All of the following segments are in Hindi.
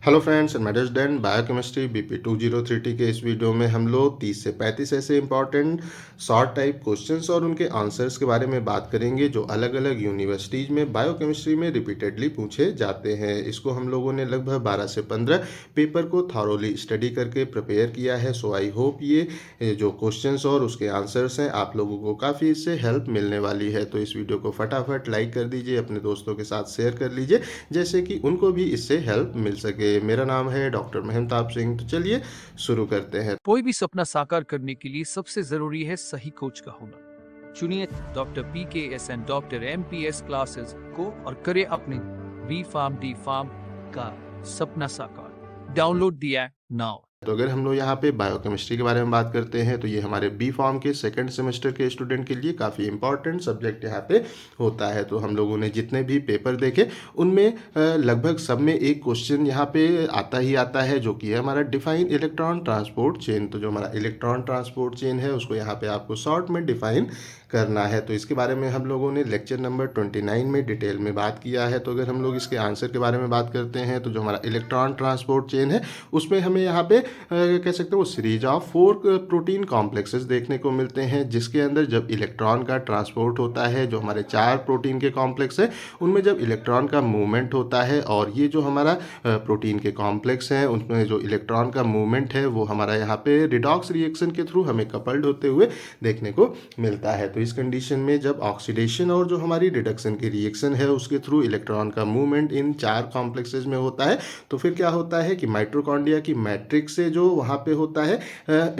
Hello friends and medal student biochemistry BP 2030 के इस वीडियो में हम लोग 30 से 35 ऐसे इंपॉर्टेंट शॉर्ट टाइप क्वेश्चंस और उनके आंसर्स के बारे में बात करेंगे जो अलग अलग यूनिवर्सिटीज़ में बायोकेमिस्ट्री में रिपीटेडली पूछे जाते हैं। इसको हम लोगों ने लगभग 12 से 15 पेपर को थॉरोली स्टडी करके प्रिपेयर किया है। सो आई होप ये जो क्वेश्चंस और उसके आंसर्स हैं आप लोगों को काफ़ी इससे हेल्प मिलने वाली है। तो इस वीडियो को फटाफट लाइक कर दीजिए, अपने दोस्तों के साथ शेयर कर लीजिए जैसे कि उनको भी इससे हेल्प मिल सके। मेरा नाम है डॉक्टर महमताब सिंह। तो चलिए शुरू करते हैं। कोई भी सपना साकार करने के लिए सबसे जरूरी है सही कोच का होना। चुनिए doctor PKS and doctor MPS classes को और करें अपने बी फार्म डी फार्म का सपना साकार। Download the app now. तो अगर हम लोग यहाँ पे बायोकेमिस्ट्री के बारे में बात करते हैं तो ये हमारे बी फॉर्म के सेकंड सेमेस्टर के स्टूडेंट के लिए काफ़ी इंपॉर्टेंट सब्जेक्ट यहाँ पे होता है। तो हम लोगों ने जितने भी पेपर देखे उनमें लगभग सब में एक क्वेश्चन यहाँ पे आता ही आता है जो कि है हमारा डिफाइन इलेक्ट्रॉन ट्रांसपोर्ट चेन। तो जो हमारा इलेक्ट्रॉन ट्रांसपोर्ट चेन है उसको यहाँ पे आपको शॉर्ट में डिफाइन करना है। तो इसके बारे में हम लोगों ने लेक्चर नंबर 29 में डिटेल में बात किया है। तो अगर हम लोग इसके आंसर के बारे में बात करते हैं तो जो हमारा इलेक्ट्रॉन ट्रांसपोर्ट चेन है उसमें हमें यहाँ पे कह सकते हैं वो सीरीज ऑफ 4 प्रोटीन कॉम्प्लेक्सेस देखने को मिलते हैं, जिसके अंदर जब इलेक्ट्रॉन का ट्रांसपोर्ट होता है, जो हमारे 4 प्रोटीन के कॉम्प्लेक्स है उनमें जब इलेक्ट्रॉन का मूवमेंट होता है और ये जो हमारा प्रोटीन के कॉम्प्लेक्स हैं उनमें जो इलेक्ट्रॉन का मूवमेंट है वो हमारा यहाँ पे रिडॉक्स रिएक्शन के थ्रू हमें कपल्ड होते हुए देखने को मिलता है। तो इस कंडीशन में जब ऑक्सीडेशन और जो हमारी रिडक्शन की रिएक्शन है उसके थ्रू इलेक्ट्रॉन का मूवमेंट इन 4 कॉम्प्लेक्सेस में होता है, तो फिर क्या होता है कि माइटोकॉन्ड्रिया की मैट्रिक्स से जो वहाँ पे होता है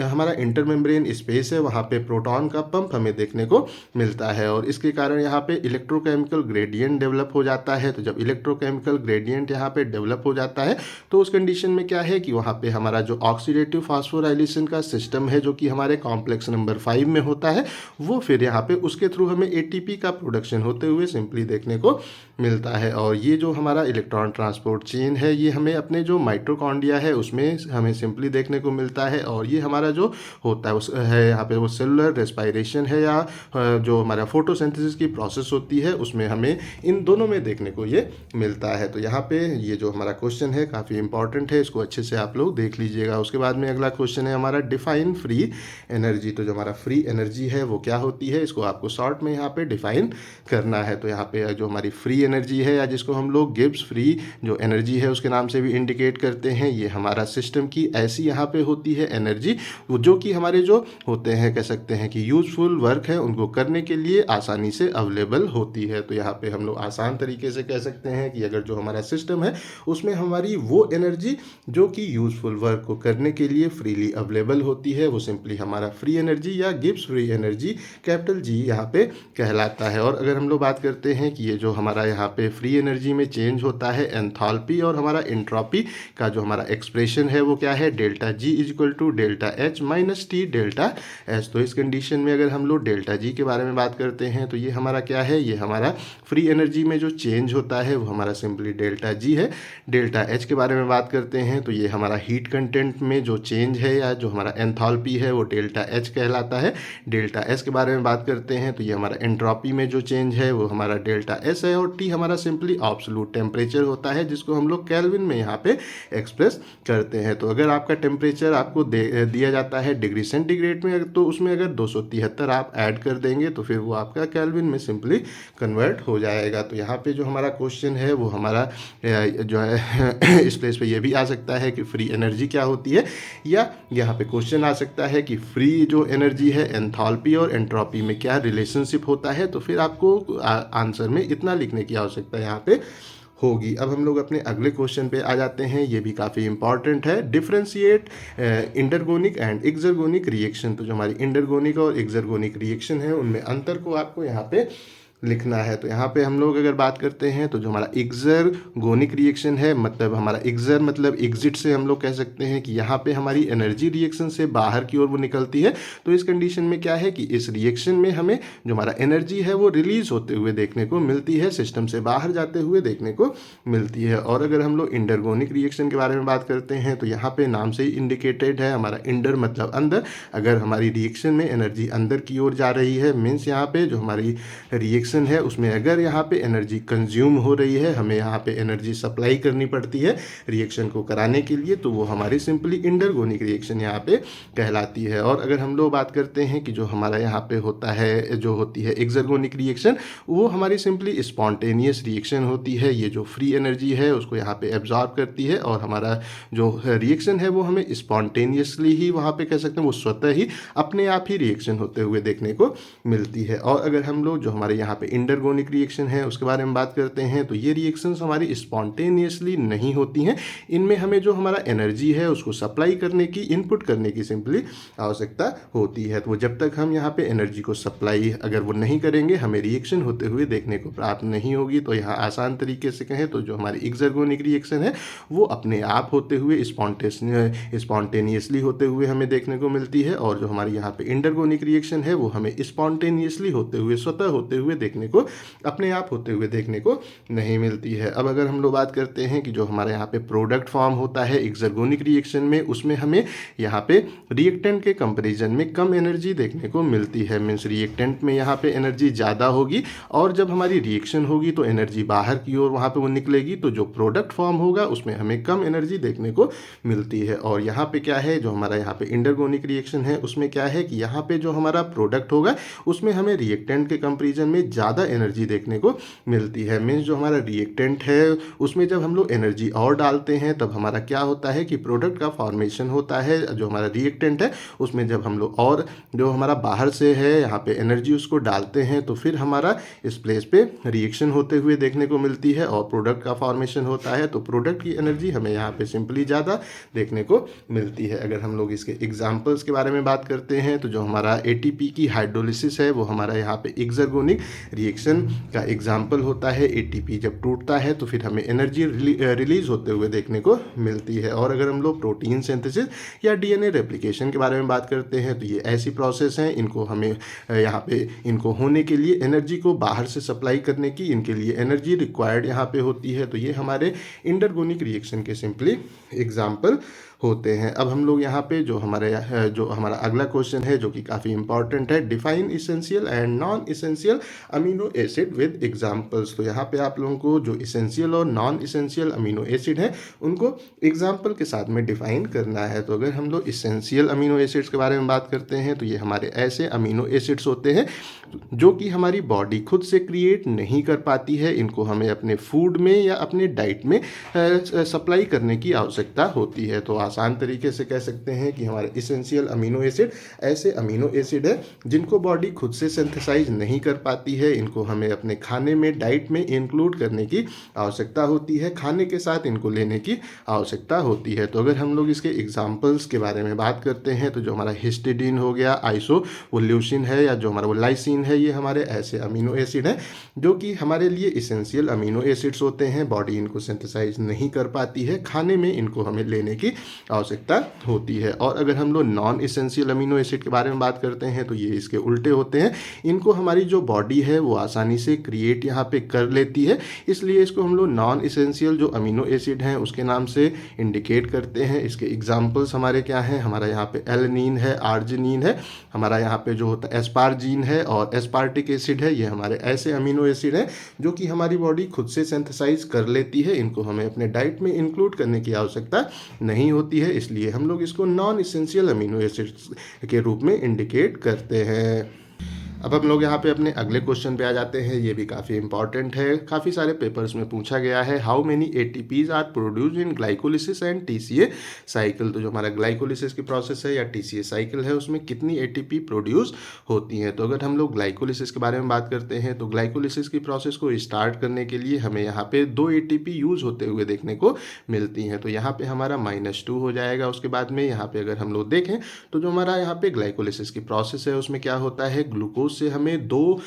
हमारा इंटरमेम्ब्रेन स्पेस है वहाँ पे प्रोटॉन का पंप हमें देखने को मिलता है और इसके कारण यहाँ पे इलेक्ट्रोकेमिकल ग्रेडियंट डेवलप हो जाता है। तो जब इलेक्ट्रोकेमिकल ग्रेडियंट यहाँ पे डेवलप हो जाता है तो उस कंडीशन में क्या है कि वहाँ पे हमारा जो ऑक्सीडेटिव फास्फोराइलेशन का सिस्टम है जो कि हमारे कॉम्प्लेक्स नंबर 5 में होता है वो फिर यहाँ पे उसके थ्रू हमें ATP का प्रोडक्शन होते हुए सिंपली देखने को मिलता है। और ये जो हमारा इलेक्ट्रॉन ट्रांसपोर्ट चेन है ये हमें अपने जो माइटोकॉन्ड्रिया है उसमें हमें सिंपली देखने को मिलता है और ये हमारा जो होता है उस है यहाँ पे वो सेलुलर रेस्पायरेशन है या जो हमारा फोटोसिंथेसिस की प्रोसेस होती है उसमें हमें इन दोनों में देखने को ये मिलता है। तो यहाँ पे ये जो हमारा क्वेश्चन है काफ़ी इंपॉर्टेंट है, इसको अच्छे से आप लोग देख लीजिएगा। उसके बाद में अगला क्वेश्चन है हमारा डिफाइन फ्री एनर्जी। तो जो हमारा फ्री एनर्जी है वो क्या होती है, इसको आपको शॉर्ट में यहाँ पे डिफाइन करना है। तो यहाँ पे जो हमारी फ्री एनर्जी है या जिसको हम लोग गिब्स फ्री जो एनर्जी है उसके नाम से भी इंडिकेट करते हैं, ये हमारा सिस्टम की ऐसी यहाँ पे होती है एनर्जी जो कि हमारे जो होते हैं कह सकते हैं कि यूजफुल वर्क है उनको करने के लिए आसानी से अवेलेबल होती है। तो यहाँ पे हम लोग आसान तरीके से कह सकते हैं कि अगर जो हमारा सिस्टम है उसमें हमारी वो एनर्जी जो कि यूजफुल वर्क को करने के लिए फ्रीली अवेलेबल होती है वो सिंपली हमारा फ्री एनर्जी या Gibbs free energy capital G यहाँ पे कहलाता है। और अगर हम लोग बात करते हैं कि ये जो हमारा यहाँ पे फ्री एनर्जी में चेंज होता है एंथैल्पी और हमारा एंट्रोपी का जो हमारा एक्सप्रेशन है वो क्या है, delta G is equal to delta H minus T delta H। तो इस कंडीशन में अगर हम लोग डेल्टा G के बारे में बात करते हैं तो ये हमारा क्या है, ये हमारा फ्री एनर्जी में जो चेंज होता है वो हमारा सिंपली डेल्टा G है। डेल्टा H के बारे में बात करते हैं तो ये हमारा हीट कंटेंट में जो चेंज है या जो हमारा एंथैल्पी है वो डेल्टा H कहलाता है। डेल्टा S के बारे में बात करते हैं तो ये हमारा एंट्रोपी में जो चेंज है वो हमारा डेल्टा S है और T हमारा सिंपली एब्सोल्यूट टेम्परेचर होता है जिसको हम लोग केल्विन में यहाँ पे एक्सप्रेस करते हैं। तो अगर आपका टेम्परेचर आपको दिया जाता है डिग्री सेंटीग्रेड में तो उसमें अगर 273 आप ऐड कर देंगे तो फिर वो आपका केल्विन में सिंपली कन्वर्ट हो जाएगा। तो यहाँ पे जो हमारा क्वेश्चन है वो हमारा जो है इस प्लेस पे ये भी आ सकता है कि फ्री एनर्जी क्या होती है, या यहाँ पे क्वेश्चन आ सकता है कि फ्री जो एनर्जी है एंथैल्पी और एंट्रोपी में क्या रिलेशनशिप होता है। तो फिर आपको आंसर में इतना लिखने की आवश्यकता यहाँ पे होगी। अब हम लोग अपने अगले क्वेश्चन पे आ जाते हैं, ये भी काफ़ी इंपॉर्टेंट है। Differentiate endergonic and exergonic reaction. तो जो हमारी इंटरगोनिक और एक्सर्गोनिक रिएक्शन है उनमें अंतर को आपको यहाँ पे लिखना है। तो यहाँ पे हम लोग अगर बात करते हैं तो जो हमारा एक्सर्गोनिक रिएक्शन है मतलब हमारा एक्सर मतलब एग्जिट से हम लोग कह सकते हैं कि यहाँ पे हमारी एनर्जी रिएक्शन से बाहर की ओर वो निकलती है। तो इस कंडीशन में क्या है कि इस रिएक्शन में हमें जो हमारा एनर्जी है वो रिलीज होते हुए देखने को मिलती है, सिस्टम से बाहर जाते हुए देखने को मिलती है। और अगर हम लोग इंटरगोनिक रिएक्शन के बारे में बात करते हैं तो यहाँ पे नाम से ही इंडिकेटेड है, हमारा इंडर मतलब अंदर। अगर हमारी रिएक्शन में एनर्जी अंदर की ओर जा रही है मीन्स यहाँ पे जो हमारी रिएक्शन रिएक्शन है उसमें अगर यहाँ पे एनर्जी कंज्यूम हो रही है, हमें यहाँ पे एनर्जी सप्लाई करनी पड़ती है रिएक्शन को कराने के लिए, तो वो हमारी सिंपली इंडरगोनिक रिएक्शन यहाँ पे कहलाती है। और अगर हम लोग बात करते हैं कि जो हमारा यहाँ पे होता है, जो होती है एक्सर्गोनिक रिएक्शन, वो हमारी सिंपली स्पॉन्टेनियस रिएक्शन होती है। ये जो फ्री एनर्जी है उसको यहाँ पे एब्जॉर्ब करती है और हमारा जो रिएक्शन है वो हमें स्पॉन्टेनियसली ही वहाँ पे कह सकते हैं वो स्वतः ही अपने आप ही रिएक्शन होते हुए देखने को मिलती है। और अगर हम लोग जो हमारे यहाँ पे इंडरगोनिक रिएक्शन है उसके बारे में बात करते हैं, तो ये रिएक्शंस हमारी स्पॉन्टेनियसली नहीं होती हैं। इनमें हमें जो हमारा एनर्जी है उसको सप्लाई करने की, इनपुट करने की सिंपली आवश्यकता होती है। तो जब तक हम यहाँ पे एनर्जी को सप्लाई अगर वो नहीं करेंगे, हमें रिएक्शन होते हुए देखने को प्राप्त नहीं होगी। तो यहाँ आसान तरीके से कहें तो जो हमारी एक्सर्गोनिक रिएक्शन है वो अपने आप होते हुए स्पॉन्टेनियसली होते हुए हमें देखने को मिलती है, और जो हमारी यहाँ पे इंडरगोनिक रिएक्शन है वो हमें स्पॉन्टेनियसली होते हुए, स्वतः होते हुए देखने को, अपने आप होते हुए देखने को नहीं मिलती है। अब अगर हम लोग बात करते हैं कि जो हमारे यहाँ पे प्रोडक्ट फॉर्म होता है एक्सर्गोनिक रिएक्शन में, उसमें हमें यहाँ पे रिएक्टेंट के कंपैरिजन में कम एनर्जी देखने को मिलती है। मीन्स रिएक्टेंट में यहाँ पे एनर्जी ज़्यादा होगी और जब हमारी रिएक्शन होगी तो एनर्जी बाहर की ओर वहाँ पे वो निकलेगी, तो जो प्रोडक्ट फॉर्म होगा उसमें हमें कम एनर्जी देखने को मिलती है। और यहाँ पे क्या है, जो हमारा यहाँ पे इंडरगोनिक रिएक्शन है उसमें क्या है कि यहाँ पे जो हमारा प्रोडक्ट होगा उसमें हमें रिएक्टेंट के कंपैरिजन में ज़्यादा एनर्जी देखने को मिलती है। मीन्स जो हमारा रिएक्टेंट है उसमें जब हम लोग एनर्जी और डालते हैं तब हमारा क्या होता है कि प्रोडक्ट का फॉर्मेशन होता है। जो हमारा रिएक्टेंट है उसमें जब हम लोग और जो हमारा बाहर से है यहाँ पे एनर्जी उसको डालते हैं तो फिर हमारा इस प्लेस पे रिएक्शन होते हुए देखने को मिलती है और प्रोडक्ट का फॉर्मेशन होता है। तो प्रोडक्ट की एनर्जी हमें यहाँ पे सिंपली ज़्यादा देखने को मिलती है। अगर हम लोग इसके एग्जाम्पल्स के बारे में बात करते हैं तो जो हमारा एटीपी की हाइड्रोलिसिस है वो हमारा यहाँ पे एक्सर्गोनिक रिएक्शन का एग्जाम्पल होता है। एटीपी जब टूटता है तो फिर हमें एनर्जी रिलीज होते हुए देखने को मिलती है। और अगर हम लोग प्रोटीन सिंथेसिस या डीएनए रेप्लिकेशन के बारे में बात करते हैं तो ये ऐसी प्रोसेस हैं, इनको हमें यहाँ पे इनको होने के लिए एनर्जी को बाहर से सप्लाई करने की, इनके लिए एनर्जी रिक्वायर्ड यहाँ पे होती है। तो ये हमारे इंडरगोनिक रिएक्शन के सिंपली एग्जाम्पल होते हैं। अब हम लोग यहाँ पे जो हमारा अगला क्वेश्चन है जो कि काफ़ी इंपॉर्टेंट है, define essential and non essential amino acid with examples. तो यहाँ पे आप लोगों को जो इसेंशियल और नॉन इसेंशियल अमीनो एसिड है उनको एग्जाम्पल के साथ में डिफाइन करना है। तो अगर हम लोग इसेंशियल अमीनो एसिड्स के बारे में बात करते हैं तो ये हमारे ऐसे अमीनो एसिड्स होते हैं जो कि हमारी बॉडी खुद से क्रिएट नहीं कर पाती है। इनको हमें अपने फूड में या अपने डाइट में सप्लाई करने की आवश्यकता होती है। तो आसान तरीके से कह सकते हैं कि हमारे इसेंशियल अमीनो एसिड ऐसे अमीनो एसिड है जिनको बॉडी खुद से सिंथेसाइज नहीं कर पाती है। इनको हमें अपने खाने में, डाइट में इंक्लूड करने की आवश्यकता होती है, खाने के साथ इनको लेने की आवश्यकता होती है। तो अगर हम लोग इसके एग्जाम्पल्स के बारे में बात करते हैं तो जो हमारा हिस्टिडीन हो गया, आइसोवोल्यूसिन है या जो हमारा वो लाइसिन है, ये हमारे ऐसे अमीनो एसिड हैं जो कि हमारे लिए इसेंशियल अमीनो एसिड्स होते हैं। बॉडी इनको सिंथेसाइज नहीं कर पाती है, खाने में इनको हमें लेने की आवश्यकता होती है। और अगर हम लोग नॉन इसेंशियल अमीनो एसिड के बारे में बात करते हैं तो ये इसके उल्टे होते हैं। इनको हमारी जो बॉडी है वो आसानी से क्रिएट यहाँ पे कर लेती है, इसलिए इसको हम लोग नॉन इसेंशियल जो अमीनो एसिड हैं उसके नाम से इंडिकेट करते हैं। इसके एग्जाम्पल्स हमारे क्या हैं, हमारा यहाँ पे एलनीन है, आर्जिनिन है, हमारा यहाँ पे जो होता है एस्पार्जीन है और एस्पार्टिक एसिड है। ये हमारे ऐसे अमीनो एसिड हैं जो कि हमारी बॉडी खुद से सिंथेसाइज कर लेती है। इनको हमें अपने डाइट में इंक्लूड करने की आवश्यकता नहीं होती है, इसलिए हम लोग इसको नॉन इसेंशियल अमीनो एसिड्स के रूप में इंडिकेट करते हैं। अब हम लोग यहाँ पे अपने अगले क्वेश्चन पे आ जाते हैं। ये भी काफ़ी इंपॉर्टेंट है, काफ़ी सारे पेपर्स में पूछा गया है। How many ATPs are produced in glycolysis and TCA cycle. तो जो हमारा ग्लाइकोलिसिस की प्रोसेस है या टीसीए साइकिल है उसमें कितनी एटीपी प्रोड्यूस होती हैं। तो अगर हम लोग ग्लाइकोलिसिस के बारे में बात करते हैं तो ग्लाइकोलिसिस की प्रोसेस को स्टार्ट करने के लिए हमें यहाँ पे 2 एटीपी यूज़ होते हुए देखने को मिलती हैं। तो यहाँ पर हमारा -2 हो जाएगा। उसके बाद में यहाँ पर अगर हम लोग देखें तो जो हमारा यहाँ पे ग्लाइकोलिसिस की प्रोसेस है उसमें क्या होता है, ग्लूकोज से हमें 2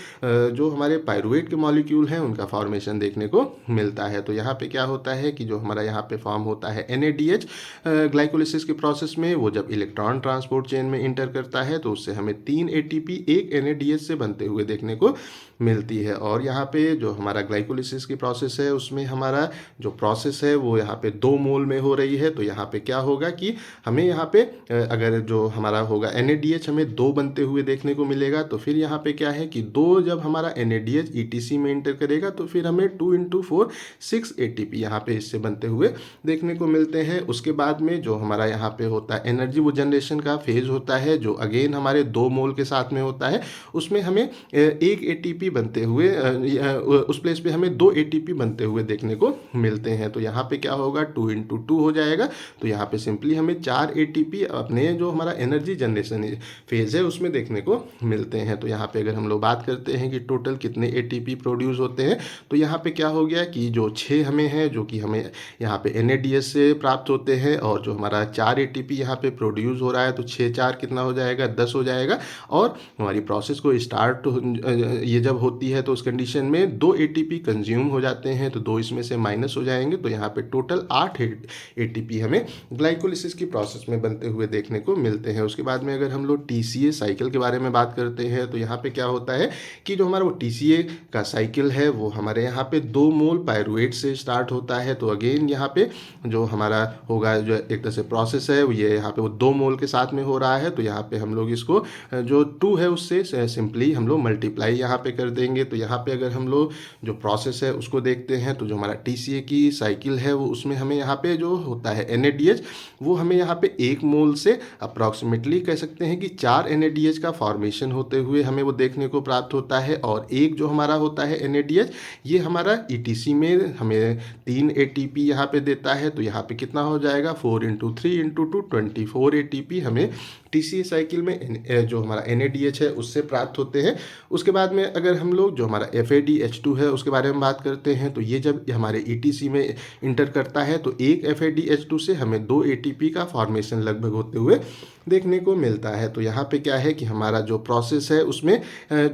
जो हमारे पायरुवेट के मॉलिक्यूल हैं उनका फॉर्मेशन देखने को मिलता है। तो यहाँ पे क्या होता है कि जो हमारा यहाँ पे फॉर्म होता है NADH ग्लाइकोलिसिस के प्रोसेस में, वो जब इलेक्ट्रॉन ट्रांसपोर्ट चेन में इंटर करता है तो उससे हमें 3 ATP एक NADH से बनते हुए देखने को मिलती है। और यहाँ पे जो हमारा ग्लाइकोलिसिस की प्रोसेस है उसमें हमारा जो प्रोसेस है वो यहाँ पे 2 मोल में हो रही है। तो यहाँ पे क्या होगा कि हमें यहाँ पे अगर जो हमारा होगा NADH हमें 2 बनते हुए देखने को मिलेगा तो फिर यहाँ यहाँ पे क्या है कि 2 जब हमारा NADH ETC में इंटर करेगा तो फिर हमें 2 × 4 6 ATP यहाँ पे इससे बनते हुए देखने को मिलते हैं। उसके बाद में जो हमारा यहाँ पे होता है एनर्जी वो जनरेशन का फेज होता है जो अगेन हमारे 2 मोल के साथ में होता है, उसमें हमें 1 ATP बनते हुए उस प्लेस पे हमें 2 ATP बनते हुए देखने को मिलते हैं। तो यहाँ पे क्या होगा 2 × 2 हो जाएगा, तो यहाँ पे सिंपली हमें 4 ATP अपने जो हमारा एनर्जी जनरेशन फेज है उसमें देखने को मिलते हैं। तो यहाँ पे अगर हम लोग बात करते हैं कि टोटल कितने ATP प्रोड्यूस होते हैं, तो यहाँ पे क्या हो गया कि जो 6 हमें है जो कि हमें यहाँ पे NADH से प्राप्त होते हैं, और जो हमारा 4 ATP यहाँ पे प्रोड्यूस हो रहा है तो 6 4 कितना हो जाएगा 10 हो जाएगा। और हमारी प्रोसेस को स्टार्ट ये जब होती है तो उस कंडीशन में 2 ATP कंज्यूम हो जाते हैं, तो 2 इसमें से माइनस हो जाएंगे, तो यहाँ पे टोटल 8 ATP हमें ग्लाइकोलिसिस की प्रोसेस में बनते हुए देखने को मिलते हैं। उसके बाद में अगर हम लोग TCA साइकिल के बारे में बात करते हैं तो यहाँ पे क्या होता है कि जो हमारा वो TCA का साइकिल है वो हमारे यहाँ पे 2 मोल पायरुवेट से स्टार्ट होता है। तो अगेन यहाँ पे जो हमारा होगा जो एक तरह से प्रोसेस है ये यहाँ पे वो 2 मोल के साथ में हो रहा है, तो यहाँ पे हम लोग इसको जो 2 है उससे सिंपली हम लोग मल्टीप्लाई यहाँ पे कर देंगे। तो यहाँ पे अगर हम लोग जो प्रोसेस है उसको देखते हैं तो जो हमारा TCA की साइकिल है वो उसमें हमें यहाँ पे जो होता है NADH वो हमें यहाँ पे 1 मोल से अप्रॉक्सीमेटली कह सकते हैं कि 4 NADH का फॉर्मेशन होते हुए हमें वो देखने को प्राप्त होता है। और एक जो हमारा होता है NADH ये हमारा ETC में हमें 3 ATP यहाँ पे देता है, तो यहाँ पे कितना हो जाएगा 4 × 3 × 2 24 ATP हमें TCA साइकिल में जो हमारा NADH है उससे प्राप्त होते हैं। उसके बाद में अगर हम लोग जो हमारा FADH2 है उसके बारे में बात करते हैं तो ये जब हमारे ETC में इंटर करता है तो एक FADH2 से हमें 2 ATP का फॉर्मेशन लगभग होते हुए देखने को मिलता है। तो यहाँ पे क्या है कि हमारा जो प्रोसेस है उसमें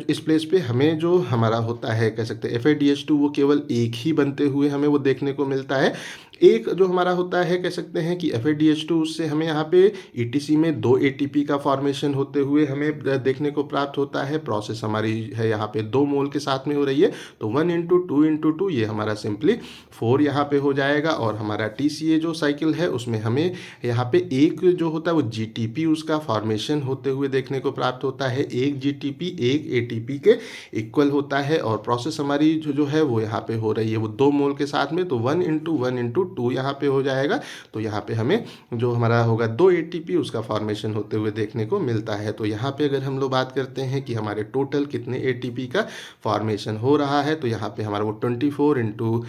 इस प्लेस पे हमें जो हमारा होता है कह सकते हैं FADH2 वो केवल एक ही बनते हुए हमें वो देखने को मिलता है। एक जो हमारा होता है कह सकते हैं कि FADH2 उससे हमें यहाँ पे ETC में 2 ATP का फॉर्मेशन होते हुए हमें देखने को प्राप्त होता है। प्रोसेस हमारी है यहाँ पे 2 मोल के साथ में हो रही है, तो 1 × 2 × 2 ये हमारा सिंपली 4 यहाँ पे हो जाएगा। और हमारा TCA जो साइकिल है उसमें हमें यहाँ पे एक जो होता है वो GTP उसका फॉर्मेशन होते हुए देखने को प्राप्त होता है। एक GTP एक ATP के इक्वल होता है, और प्रोसेस हमारी जो है वो यहाँ पे हो रही है वो 2 मोल के साथ में, तो 1 × 1 × 2 यहाँ पे हो जाएगा। तो यहाँ पे हमें जो हमारा होगा 2 ATP उसका फॉर्मेशन होते हुए देखने को मिलता है। तो यहाँ पे अगर हम लोग बात करते हैं कि हमारे टोटल कितने ATP का फॉर्मेशन हो रहा है, तो यहाँ पे हमारा वो 24 ×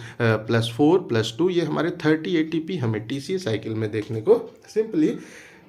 +4 + 2 ये हमारे 30 ATP हमें TCA साइकिल में देखने को सिंपली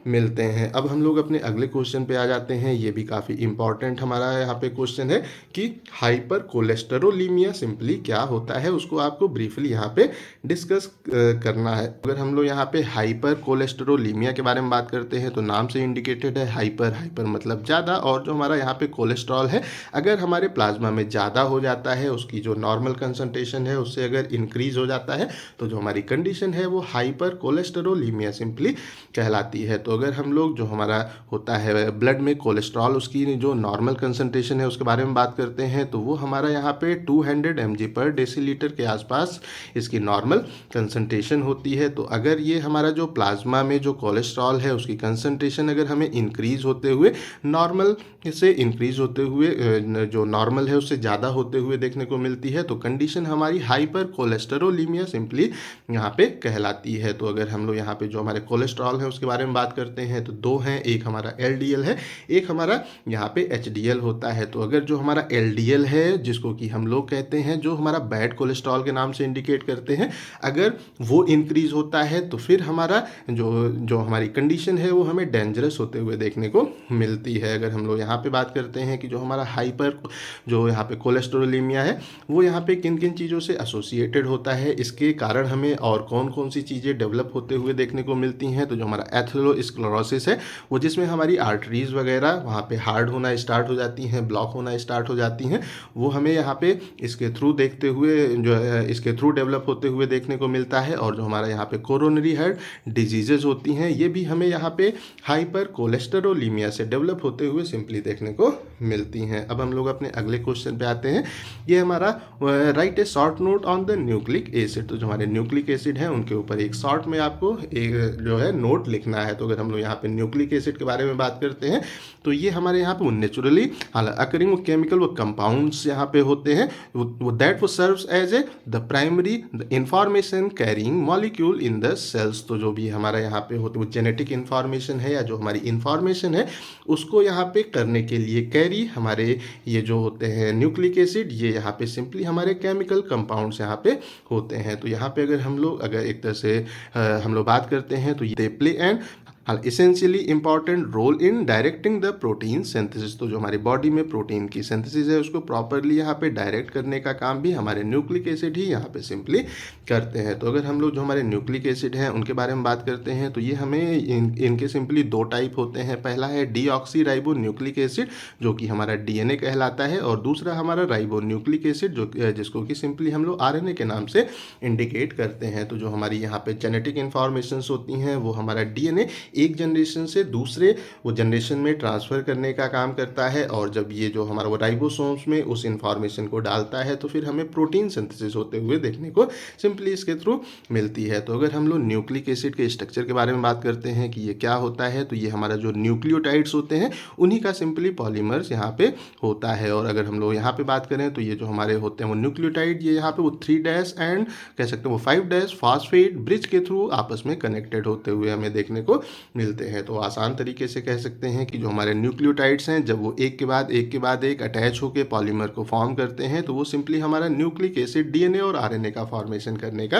मिलते हैं। अब हम लोग अपने अगले क्वेश्चन पे आ जाते हैं। ये भी काफ़ी इंपॉर्टेंट हमारा यहाँ पे क्वेश्चन है कि हाइपर कोलेस्टेरोलीमिया सिंपली क्या होता है, उसको आपको ब्रीफली यहाँ पे डिस्कस करना है। अगर हम लोग यहाँ पे हाइपर कोलेस्टेरोलीमिया के बारे में बात करते हैं तो नाम से इंडिकेटेड है हाइपर, हाइपर मतलब ज़्यादा, और जो हमारा यहाँ पे कोलेस्ट्रॉल है अगर हमारे प्लाज्मा में ज़्यादा हो जाता है, उसकी जो नॉर्मल कंसंट्रेशन है उससे अगर इंक्रीज हो जाता है तो जो हमारी कंडीशन है वो हाइपर कोलेस्टेरोलीमिया सिंपली कहलाती है। तो अगर हम लोग जो हमारा होता है ब्लड में कोलेस्ट्रॉल उसकी जो नॉर्मल कंसंट्रेशन है उसके बारे में बात करते हैं तो वो हमारा यहाँ पे 200 mg/dL के आसपास इसकी नॉर्मल कंसंट्रेशन होती है। तो अगर ये हमारा जो प्लाज्मा में जो कोलेस्ट्रॉल है उसकी कंसंट्रेशन अगर हमें इंक्रीज होते हुए नॉर्मल से इंक्रीज होते हुए जो नॉर्मल है उससे ज़्यादा होते हुए देखने को मिलती है तो कंडीशन हमारी हाइपर कोलेस्टेरोलीमिया सिंपली यहाँ पे कहलाती है। तो अगर हम लोग यहाँ पे जो हमारे कोलेस्ट्रॉल है उसके बारे में बात करते हैं तो 2 हैं, एक हमारा LDL है, एक हमारा यहाँ पे HDL होता है। तो अगर जो हमारा LDL है जिसको कि हम लोग कहते हैं जो हमारा बैड कोलेस्ट्रॉल के नाम से इंडिकेट करते हैं, अगर वो इंक्रीज होता है तो फिर हमारा जो हमारी कंडीशन है वो हमें डेंजरस होते हुए देखने को मिलती है। अगर हम लोग यहाँ पे बात करते हैं कि जो हमारा हाइपर जो यहाँ पे कोलेस्टेरोलीमिया है वो यहाँ पे किन किन चीज़ों से एसोसिएटेड होता है, इसके कारण हमें और कौन कौन सी चीज़ें डेवलप होते हुए देखने को मिलती हैं, तो जो हमारा एथेरोस्क्लेरोसिस है वो जिसमें हमारी आर्टरीज वगैरह वहाँ पे हार्ड होना स्टार्ट हो जाती हैं, ब्लॉक होना स्टार्ट हो जाती हैं, वो हमें यहाँ पे इसके थ्रू देखते हुए जो है इसके थ्रू डेवलप होते हुए देखने को मिलता है। और जो हमारा यहाँ पे कोरोनरी हार्ट डिजीजेज होती हैं ये भी हमें यहाँ पे हाइपर कोलेस्टेरोलीमिया से डेवलप होते हुए सिंपली देखने को मिलती हैं। अब हम लोग अपने अगले क्वेश्चन पे आते हैं। ये हमारा right A short note on the nucleic acid, तो जो हमारे न्यूक्लिक एसिड हैं उनके ऊपर एक शॉर्ट में आपको एक जो है नोट लिखना है। तो अगर हम लोग यहाँ पे न्यूक्लिक एसिड के बारे में बात करते हैं तो ये हमारे यहाँ पे वो नेचुरली अकरिंग वो केमिकल वो कंपाउंड्स यहाँ पे होते हैं वो दैट वो serves as a the primary information carrying molecule in the cells. तो जो भी हमारा यहाँ पे होते वो जेनेटिक इंफॉर्मेशन है या जो हमारी इंफॉर्मेशन है उसको यहाँ पे करने के लिए कैरी हमारे ये जो होते हैं न्यूक्लिक एसिड ये यहाँ पे सिंपली हमारे केमिकल कंपाउंड्स यहाँ पे होते हैं। तो यहाँ पे अगर एक तरह से हम लोग बात करते हैं तो they play and essentially important role in directing the protein synthesis. तो जो हमारी बॉडी में प्रोटीन की सिंथेसिस है उसको प्रॉपरली यहाँ पे डायरेक्ट करने का काम भी हमारे न्यूक्लिक एसिड ही यहाँ पे सिंपली करते हैं। तो अगर हम लोग जो हमारे न्यूक्लिक एसिड हैं उनके बारे में बात करते हैं तो ये हमें इनके सिंपली दो टाइप होते हैं। पहला है डीऑक्सी राइबो न्यूक्लिक एसिड जो कि हमारा डीएनए कहलाता है और दूसरा हमारा राइबो न्यूक्लिक एसिड जो जिसको कि सिंपली हम लोग आरएनए के नाम से इंडिकेट करते हैं। तो जो हमारी यहाँ पे जेनेटिक इंफॉर्मेशंस होती हैं वो हमारा डीएनए एक जनरेशन से दूसरे वो जनरेशन में ट्रांसफ़र करने का काम करता है और जब ये जो हमारा वो राइबोसोम्स में उस इंफॉर्मेशन को डालता है तो फिर हमें प्रोटीन सिंथेसिस होते हुए देखने को सिंपली इसके थ्रू मिलती है। तो अगर हम लोग न्यूक्लिक एसिड के स्ट्रक्चर के बारे में बात करते हैं कि ये क्या होता है तो ये हमारा जो न्यूक्लियोटाइड्स होते हैं उन्हीं का सिंपली पॉलीमर्स यहाँ पे होता है। और अगर हम लोग यहाँ पे बात करें तो ये जो हमारे होते हैं वो न्यूक्लियोटाइड ये यहाँ पे वो 3' एंड कह सकते हैं वो 5' फॉस्फेट ब्रिज के थ्रू आपस में कनेक्टेड होते हुए हमें देखने को मिलते हैं। तो आसान तरीके से कह सकते हैं कि जो हमारे न्यूक्लियोटाइड्स हैं जब वो एक के बाद एक अटैच होकर पॉलीमर को फॉर्म करते हैं तो वो सिंपली हमारा न्यूक्लिक एसिड डीएनए और आरएनए का फॉर्मेशन करने का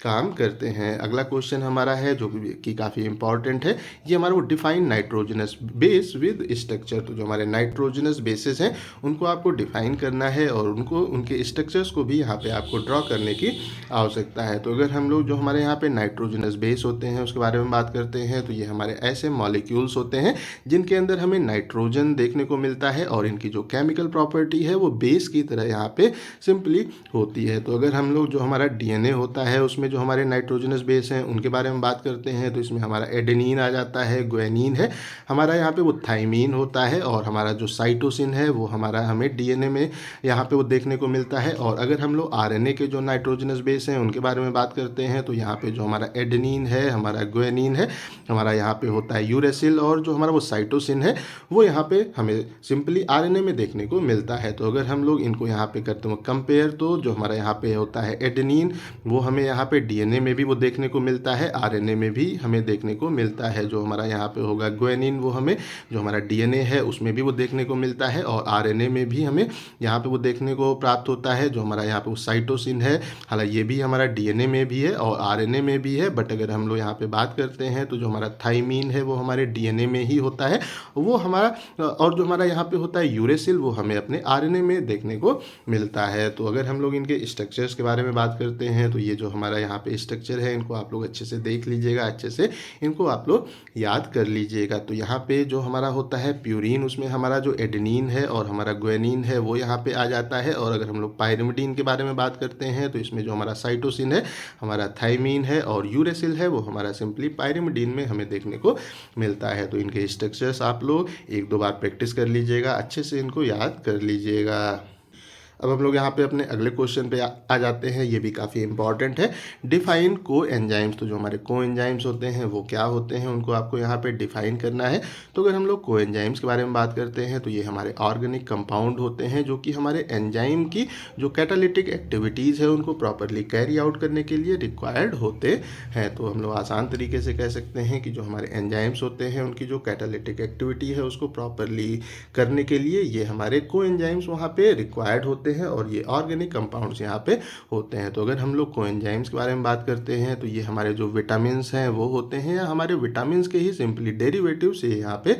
काम करते हैं। अगला क्वेश्चन हमारा है जो कि काफ़ी इंपॉर्टेंट है, ये हमारा वो define nitrogenous base with structure. तो जो हमारे नाइट्रोजनस बेसिस हैं उनको आपको डिफाइन करना है और उनको उनके स्ट्रक्चर्स को भी यहाँ पे आपको ड्रॉ करने की आवश्यकता है। तो अगर हम लोग जो हमारे यहाँ पे नाइट्रोजनस बेस होते हैं उसके बारे में बात करते हैं तो ये हमारे ऐसे मॉलिक्यूल्स होते हैं जिनके अंदर हमें नाइट्रोजन देखने को मिलता है और इनकी जो केमिकल प्रॉपर्टी है वो बेस की तरह यहाँ पे सिंपली होती है। तो अगर हम लोग जो हमारा डीएनए होता है उसमें जो हमारे नाइट्रोजनस बेस हैं उनके बारे में बात करते हैं तो इसमें हमारा एडेनिन आ जाता है, ग्वानिन है, हमारा यहाँ पे वो थाइमीन होता है और हमारा जो साइटोसिन है वो हमारा हमें डीएनए में यहाँ पे वो देखने को मिलता है। और अगर हम लोग आरएनए के जो नाइट्रोजनस बेस हैं उनके बारे में बात करते हैं तो यहाँ पे जो हमारा एडेनिन है, हमारा ग्वानिन है, हमारा यहाँ पे होता है यूरेसिल और जो हमारा वो साइटोसिन है वो यहाँ पे हमें सिंपली आरएनए में देखने को मिलता है। तो अगर हम लोग इनको यहाँ पे करते हैं कंपेयर तो जो हमारा यहाँ पे होता है एडेनिन वो हमें यहाँ पे डीएनए में भी वो देखने को मिलता है, आरएनए में भी हमें देखने को मिलता है। जो हमारा यहाँ पे होगा ग्वानिन वो हमें जो हमारा डीएनए है उसमें भी वो देखने को मिलता है और आरएनए में भी हमें यहाँ पे वो देखने को प्राप्त होता है। जो हमारा यहाँ पे वो साइटोसिन है हालांकि ये भी हमारा डीएनए में भी है और आरएनए में भी है, बट अगर हम लोग यहाँ पे बात करते हैं तो जो हमारा थाइमीन है वो हमारे डीएनए में ही होता है वो हमारा, और जो हमारा यहाँ पे होता है यूरेसिल वो हमें अपने आरएनए में देखने को मिलता है। तो अगर हम लोग इनके स्ट्रक्चर्स के बारे में बात करते हैं तो ये जो हमारा यहाँ पे स्ट्रक्चर है इनको आप लोग अच्छे से देख लीजिएगा, अच्छे से इनको आप लोग याद कर लीजिएगा। तो यहाँ पे जो हमारा होता है प्यूरिन उसमें हमारा जो एडेनिन है और हमारा ग्वानिन है वो यहाँ पे आ जाता है। और अगर हम लोग पायरिमिडीन के बारे में बात करते हैं तो इसमें जो हमारा साइटोसिन है, हमारा थाइमीन है और यूरेसिल है वो हमारा सिंपली पायरिमिडीन में हमें देखने को मिलता है। तो इनके स्ट्रक्चर्स आप लोग एक दो बार प्रैक्टिस कर लीजिएगा, अच्छे से इनको याद कर लीजिएगा। अब हम लोग यहाँ पे अपने अगले क्वेश्चन पे आ जाते हैं, ये भी काफ़ी इंपॉर्टेंट है। डिफाइन को एंजाइम्स। तो जो हमारे को एंजाइम्स होते हैं वो क्या होते हैं उनको आपको यहाँ पे डिफाइन करना है। तो अगर हम लोग को एंजाइम्स के बारे में बात करते हैं तो ये हमारे ऑर्गेनिक कंपाउंड होते हैं जो कि हमारे एंजाइम की जो कैटालिटिक एक्टिविटीज़ है उनको प्रॉपरली कैरी आउट करने के लिए रिक्वायर्ड होते हैं। तो हम लोग आसान तरीके से कह सकते हैं कि जो हमारे एंजाइम्स होते हैं उनकी जो कैटालिटिक एक्टिविटी है उसको प्रॉपरली करने के लिए ये हमारे को एंजाइम्स वहाँ पे रिक्वायर्ड होते हैं और ये ऑर्गेनिक कंपाउंड्स यहाँ पे होते हैं। तो अगर हम लोग कोएंजाइम्स के बारे में बात करते हैं तो ये हमारे जो विटामिन्स हैं वो होते हैं या हमारे विटामिन्स के ही सिंपली डेरिवेटिव से यहाँ पे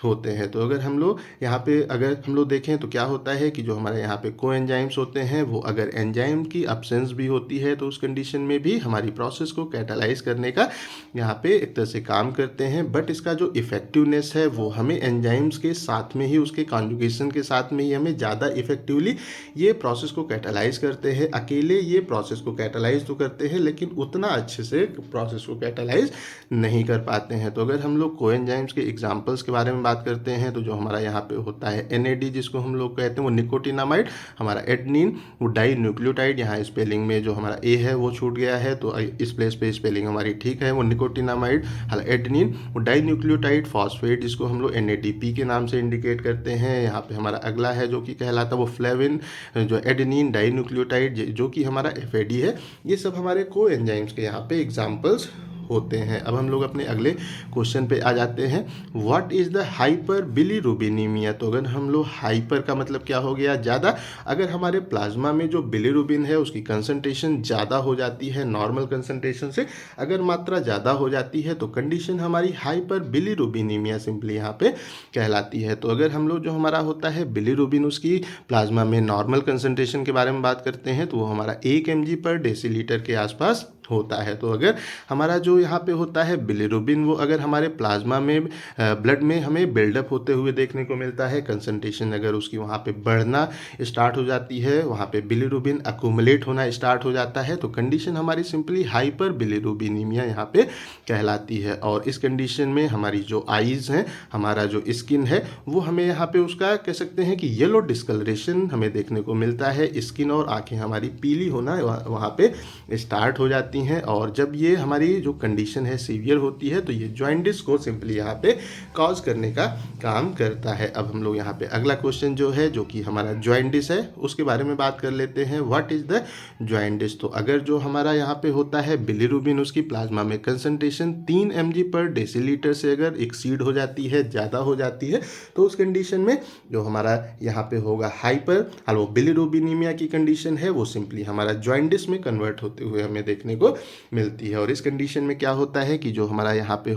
होते हैं। तो अगर हम लोग यहाँ पे अगर हम लोग देखें तो क्या होता है कि जो हमारे यहाँ पे कोएंजाइम्स होते हैं वो अगर एंजाइम की अब्सेंस भी होती है तो उस कंडीशन में भी हमारी प्रोसेस को कैटालाइज करने का यहाँ पे एक तरह से काम करते हैं। बट इसका जो इफेक्टिवनेस है वो हमें एंजाइम्स के साथ में ही, उसके कॉन्जुगेशन के साथ में ही हमें ज़्यादा इफेक्टिवली ये प्रोसेस को कैटालाइज करते हैं। अकेले ये प्रोसेस को कैटालाइज तो करते हैं लेकिन उतना अच्छे से प्रोसेस को कैटालाइज नहीं कर पाते हैं। तो अगर हम लोग कोएंजाइम्स के एग्जाम्पल्स के बारे में बात करते हैं तो जो हमारा यहाँ पे होता है NAD जिसको हम लोग कहते हैं वो निकोटिनामाइड, हमारा एडनिन वो डाई न्यूक्लियोटाइड, यहाँ स्पेलिंग में जो हमारा ए है वो छूट गया है तो इस प्लेस पे स्पेलिंग हमारी ठीक है, वो निकोटिनामाइड, एडनिन वो डाई न्यूक्लियोटाइड फॉस्फेट जिसको हम लोग NADP के नाम से इंडिकेट करते हैं। यहाँ पे हमारा अगला है जो कि कहलाता है वो फ्लेविन, जो एडेनिन डाई न्यूक्लियोटाइड जो कि हमारा FAD है। ये सब हमारे को एंजाइम्स के यहाँ पे एग्जाम्पल्स होते हैं। अब हम लोग अपने अगले क्वेश्चन पे आ जाते हैं, व्हाट इज़ द हाइपर बिलीरुबिनीमिया। तो अगर हम लोग हाइपर का मतलब क्या हो गया, ज़्यादा, अगर हमारे प्लाज्मा में जो बिलीरुबिन है उसकी कंसंट्रेशन ज़्यादा हो जाती है नॉर्मल कंसंट्रेशन से, अगर मात्रा ज़्यादा हो जाती है तो कंडीशन हमारी हाइपर बिलीरुबिनीमिया सिंपली यहाँ पे कहलाती है। तो अगर हम लोग जो हमारा होता है बिलीरुबिन उसकी प्लाज्मा में नॉर्मल कंसंट्रेशन के बारे में बात करते हैं तो वो हमारा 1 mg/dl के आसपास होता है। तो अगर हमारा जो यहाँ पे होता है बिलीरुबिन वो अगर हमारे प्लाज्मा में ब्लड में हमें बिल्डअप होते हुए देखने को मिलता है, कंसंट्रेशन अगर उसकी वहाँ पे बढ़ना स्टार्ट हो जाती है, वहाँ पे बिलीरुबिन अक्यूमुलेट होना स्टार्ट हो जाता है, तो कंडीशन हमारी सिंपली हाइपर बिलीरुबिनीमिया यहाँ पे कहलाती है। और इस कंडीशन में हमारी जो आईज़ हैं, हमारा जो स्किन है वो हमें यहाँ पे उसका कह सकते हैं कि येलो डिस्कलरेशन हमें देखने को मिलता है, स्किन और आँखें हमारी पीली होना वहाँ पे स्टार्ट हो जाती हैं। और जब ये हमारी जो कंडीशन है सीवियर होती है तो ये जॉइंटिस को सिंपली यहाँ पे कॉज करने का काम करता है। अब हम लोग यहाँ पे अगला क्वेश्चन जो है जो कि हमारा जॉइंटिस है उसके बारे में बात कर लेते हैं, व्हाट इज़ द जॉइंटिस। तो अगर जो हमारा यहाँ पे होता है बिलीरुबिन उसकी प्लाज्मा में कंसंट्रेशन 3 mg/dl से अगर एक्सीड हो जाती है, ज़्यादा हो जाती है, तो उस कंडीशन में जो हमारा यहाँ पे होगा हाइपर वो बिलीरुबिनीमिया की कंडीशन है वो सिंपली हमारा जॉइंटिस में कन्वर्ट होते हुए हमें देखने को मिलती है। और इस कंडीशन में क्या होता है कि जो हमारा यहाँ पे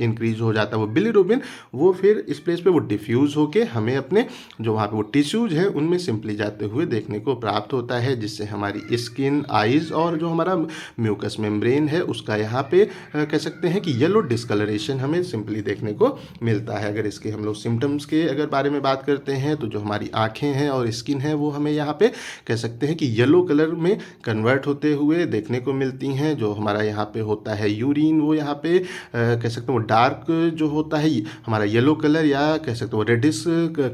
इंक्रीज हो जाता है वो बिलीरुबिन, वो फिर इस प्लेस पे वो डिफ्यूज़ होके हमें अपने जो वहाँ पे वो टिश्यूज हैं उनमें सिंपली जाते हुए देखने को प्राप्त होता है, जिससे हमारी स्किन, आइज़ और जो हमारा म्यूकस मेम्ब्रेन है उसका यहाँ पे कह सकते हैं कि येलो डिस्कलरेशन हमें सिंपली देखने को मिलता है। अगर इसके हम लोग सिम्टम्स के अगर बारे में बात करते हैं तो जो हमारी आँखें हैं और स्किन है वो हमें यहाँ पे कह सकते हैं कि येलो कलर में कन्वर्ट होते हुए देखने को मिलती हैं। जो हमारा यहाँ पे होता है यूरिन वो यहाँ पे कह सकते हैं वो डार्क जो होता है हमारा येलो कलर या कह सकते हैं वो रेडिश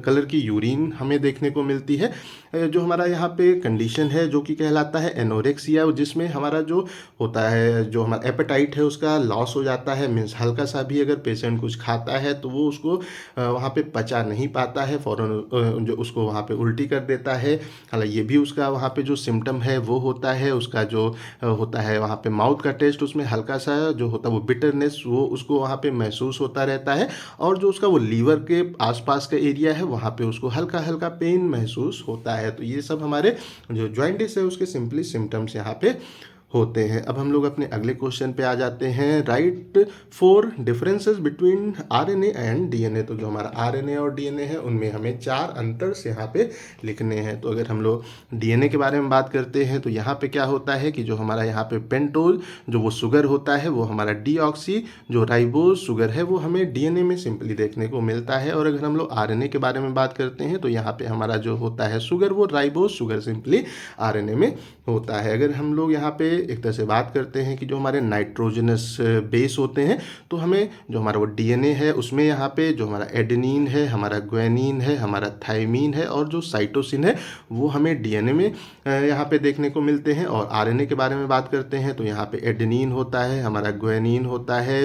कलर की यूरिन हमें देखने को मिलती है। जो हमारा यहाँ पे कंडीशन है जो कि कहलाता है एनोरेक्सिया, जिसमें हमारा जो होता है जो हमारा एपेटाइट है उसका लॉस हो जाता है, मीन्स हल्का सा भी अगर पेशेंट कुछ खाता है तो वो उसको वहाँ पे पचा नहीं पाता है, फ़ौरन जो उसको वहाँ पे उल्टी कर देता है। हालांकि ये भी उसका वहाँ पे जो सिम्टम है वो होता है, उसका जो होता है वहाँ पे माउथ का टेस्ट उसमें हल्का सा जो होता है वो बिटरनेस वो उसको वहाँ पे महसूस होता रहता है, और जो उसका वो लीवर के आसपास का एरिया है वहाँ पे उसको हल्का हल्का पेन महसूस होता है। तो ये सब हमारे जो जॉइंटिस है उसके सिंपली सिम्टम्स यहाँ पे होते हैं। अब हम लोग अपने अगले क्वेश्चन पे आ जाते हैं, right 4 differences between RNA and DNA। तो जो हमारा RNA और DNA है उनमें हमें 4 अंतर से यहाँ पे लिखने हैं। तो अगर हम लोग DNA के बारे में बात करते हैं तो यहाँ पे क्या होता है कि जो हमारा यहाँ पे पेंटोज जो वो शुगर होता है वो हमारा डीऑक्सी जो राइबोज शुगर है वो हमें DNA में सिंपली देखने को मिलता है। और अगर हम लोग RNA के बारे में बात करते हैं तो यहाँ पे हमारा जो होता है शुगर वो राइबोज शुगर सिंपली RNA में होता है। अगर हम लोग यहाँ पे एक तरह से बात करते हैं कि जो हमारे नाइट्रोजनस बेस होते हैं तो हमें जो हमारा वो DNA है उसमें यहाँ पे जो हमारा एडेनिन है, हमारा ग्वानिन है, हमारा थाइमीन है और जो साइटोसिन है वो हमें DNA में यहाँ पे देखने को मिलते हैं। और RNA के बारे में बात करते हैं तो यहाँ पे एडेनिन होता है, हमारा ग्वानिन होता है,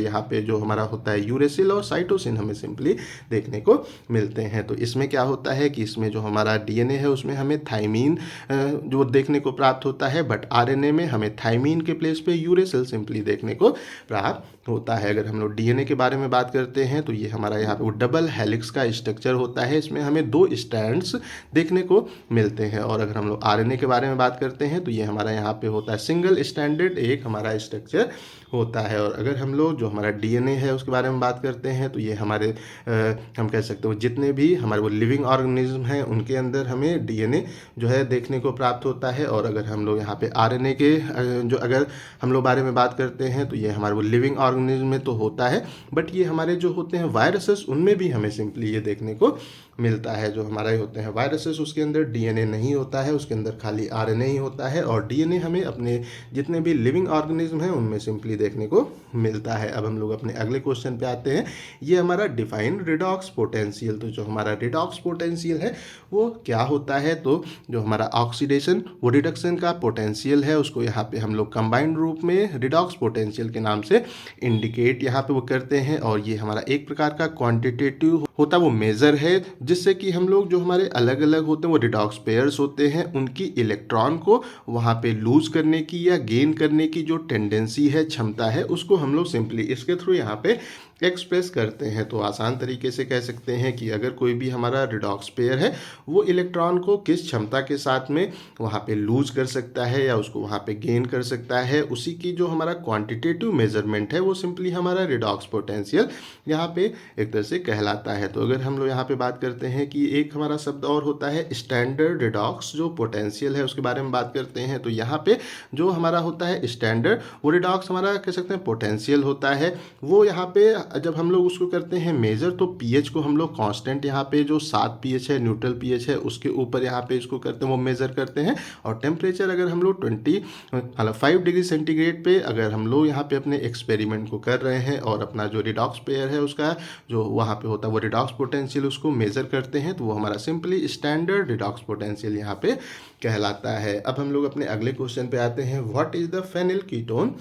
यहाँ पे जो हमारा होता है यूरेसिल और साइटोसिन हमें सिंपली देखने को मिलते हैं। तो इसमें क्या होता है कि इसमें जो हमारा DNA है उसमें हमें थाइमीन जो देखने को प्राप्त होता है, बट RNA में हमें थाइमीन के प्लेस पे यूरेसिल सिंपली देखने को प्राप्त होता है। अगर हम लोग DNA के बारे में बात करते हैं तो ये हमारा यहाँ पे वो डबल हेलिक्स का स्ट्रक्चर होता है, इसमें हमें 2 स्ट्रैंड्स देखने को मिलते हैं। और अगर हम लोग RNA के बारे में बात करते हैं तो ये हमारा यहाँ पे होता है सिंगल स्ट्रैंडेड एक हमारा स्ट्रक्चर होता है। और अगर हम लोग जो हमारा DNA है उसके बारे में बात करते हैं तो ये हमारे हम कह सकते हो जितने भी हमारे वो लिविंग ऑर्गेनिज्म हैं उनके अंदर हमें DNA जो है देखने को प्राप्त होता है। और अगर हम लोग यहाँ पे RNA के जो अगर हम लोग बारे में बात करते हैं तो ये हमारे वो लिविंग ऑर्गेनिज्म में तो होता है, बट ये हमारे जो होते हैं वायरसेस उनमें भी हमें सिंपली ये देखने को मिलता है। जो हमारे होते हैं वायरसेस, उसके अंदर डीएनए नहीं होता है, उसके अंदर खाली आरएनए ही होता है, और डीएनए हमें अपने जितने भी लिविंग ऑर्गेनिज्म हैं उनमें सिंपली देखने को मिलता है। अब हम लोग अपने अगले क्वेश्चन पे आते हैं। ये हमारा डिफाइन रिडॉक्स पोटेंशियल। तो जो हमारा रिडॉक्स पोटेंशियल है वो क्या होता है? तो जो हमारा ऑक्सीडेशन वो रिडक्शन का पोटेंशियल है, उसको यहाँ पे हम लोग कंबाइंड रूप में रिडॉक्स पोटेंशियल के नाम से इंडिकेट यहाँ पे वो करते हैं। और ये हमारा एक प्रकार का क्वांटिटेटिव होता वो मेज़र है, जिससे कि हम लोग जो हमारे अलग अलग होते हैं वो रिडॉक्स पेयर्स होते हैं, उनकी इलेक्ट्रॉन को वहाँ पे लूज करने की या गेन करने की जो टेंडेंसी है, क्षमता है, उसको हम लोग सिंपली इसके थ्रू यहाँ पे एक्सप्रेस करते हैं। तो आसान तरीके से कह सकते हैं कि अगर कोई भी हमारा रिडॉक्स पेयर है वो इलेक्ट्रॉन को किस क्षमता के साथ में वहाँ पे लूज कर सकता है या उसको वहाँ पे गेन कर सकता है, उसी की जो हमारा क्वांटिटेटिव मेजरमेंट है वो सिंपली हमारा रिडॉक्स पोटेंशियल यहाँ पे एक तरह से कहलाता है। तो अगर हम लोग यहाँ पे बात करते हैं कि एक हमारा शब्द और होता है स्टैंडर्ड रिडॉक्स जो पोटेंशियल है, उसके बारे में बात करते हैं। तो यहाँ पे जो हमारा होता है स्टैंडर्ड वो रिडॉक्स हमारा कह सकते हैं पोटेंशियल होता है। वो यहाँ पे जब हम लोग उसको करते हैं मेजर, तो पीएच को हम लोग कांस्टेंट यहाँ पे जो 7 पीएच है, न्यूट्रल पीएच है, उसके ऊपर यहाँ पे इसको करते हैं वो मेजर करते हैं। और टेम्परेचर अगर हम लोग 5 डिग्री सेंटीग्रेड पे अगर हम लोग यहाँ पे अपने एक्सपेरिमेंट को कर रहे हैं और अपना जो रिडॉक्स पेयर है उसका जो वहाँ पे होता है वो रिडॉक्स पोटेंशियल उसको मेजर करते हैं, तो वो हमारा सिंपली स्टैंडर्ड रिडॉक्स पोटेंशियल यहाँ पे कहलाता है। अब हम लोग अपने अगले क्वेश्चन पे आते हैं। What is the phenyl ketone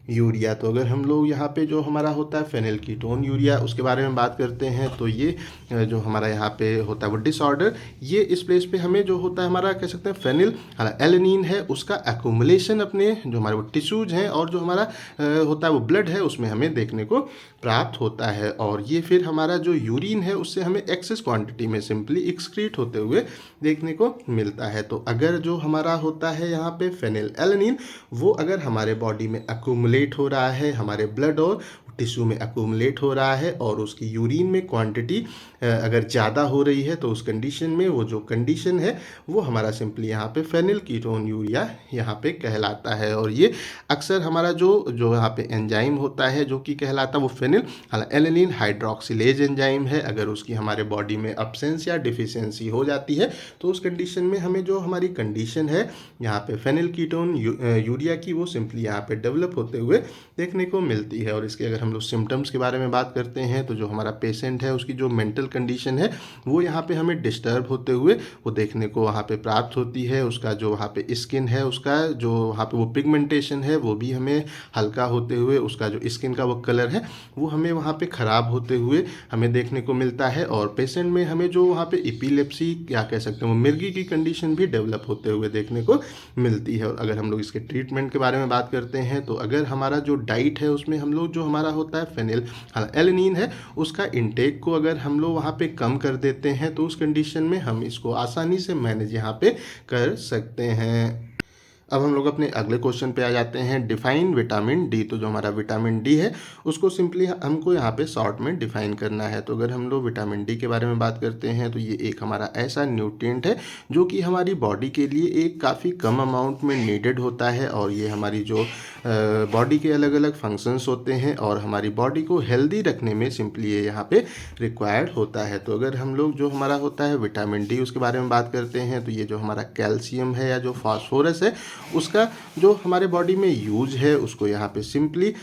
urea? तो अगर हम लोग यहाँ पे जो हमारा होता है फेनिल कीटोन यूरिया उसके बारे में बात करते हैं, तो ये जो हमारा यहाँ पे होता है वो डिसऑर्डर, ये इस प्लेस पे हमें जो होता है हमारा कह सकते हैं फेनिल एलेनिन है उसका एक्यूमुलेशन अपने जो हमारे वो टिश्यूज हैं और जो हमारा होता है वो ब्लड है उसमें हमें देखने को प्राप्त होता है। और ये फिर हमारा जो यूरिन है उससे हमें एक्सेस क्वांटिटी में सिंपली एक्सक्रीट होते हुए देखने को मिलता है। तो अगर जो हमारा होता है यहाँ पे फेनिल एलेनिन वो अगर हमारे बॉडी में एक्यूमुलेट हो रहा है, हमारे ब्लड और टिश्यू में एक्यूमुलेट हो रहा है और उसकी यूरिन में क्वांटिटी अगर ज़्यादा हो रही है, तो उस कंडीशन में वो जो कंडीशन है वो हमारा सिंपली यहाँ पे फेनिल कीटोन यूरिया यहाँ पे कहलाता है। और ये अक्सर हमारा जो यहाँ पे एंजाइम होता है जो कि कहलाता है वो फेनिल एलेनिन हाइड्रोक्सिलेज एंजाइम है। अगर उसकी हमारे बॉडी में अब्सेंस या डिफिशियंसी हो जाती है तो उस कंडीशन में हमें जो हमारी कंडीशन है यहाँ पे फेनिल कीटोन यूरिया की वो सिंपली यहाँ पे डेवलप होते हुए देखने को मिलती है। और इसके अगर हम लोग सिम्टम्स के बारे में बात करते हैं तो जो हमारा पेशेंट है उसकी जो मेंटल कंडीशन है वो यहाँ पे हमें डिस्टर्ब होते हुए वो देखने को वहाँ पे प्राप्त होती है। उसका जो वहाँ पे स्किन है उसका जो वहाँ पे वो पिगमेंटेशन है वो भी हमें हल्का होते हुए, उसका जो स्किन का वो कलर है वो हमें वहाँ पे ख़राब होते हुए हमें देखने को मिलता है। और पेशेंट में हमें जो वहाँ पे एपिलेप्सी क्या कह सकते हैं वो मिर्गी की कंडीशन भी डेवलप होते हुए देखने को मिलती है। और अगर हम लोग इसके ट्रीटमेंट के बारे में बात करते हैं तो अगर हमारा जो डाइट है उसमें हम लोग जो हमारा होता है फेनिल एलेनिन है उसका इंटेक को अगर हम लोग वहाँ पे कम कर देते हैं तो उस कंडीशन में हम इसको आसानी से मैनेज यहाँ पे कर सकते हैं। अब हम लोग अपने अगले क्वेश्चन पे आ जाते हैं। Define vitamin D. तो जो हमारा विटामिन डी है उसको सिंपली हमको यहाँ पे शॉर्ट में डिफाइन करना है। तो अगर हम लोग विटामिन डी के बारे में बात करते हैं तो ये एक हमारा ऐसा न्यूट्रिएंट है जो कि हमारी बॉडी के लिए एक काफ़ी कम अमाउंट में नीडेड होता है। और ये हमारी जो बॉडी के अलग अलग फंक्शंस होते हैं और हमारी बॉडी को हेल्दी रखने में सिंपली ये यहाँ पे रिक्वायर्ड होता है। तो अगर हम लोग जो हमारा होता है विटामिन डी उसके बारे में बात करते हैं तो ये जो हमारा कैल्शियम है या जो फास्फोरस है उसका जो हमारे बॉडी में यूज है उसको यहाँ पे सिंपली एक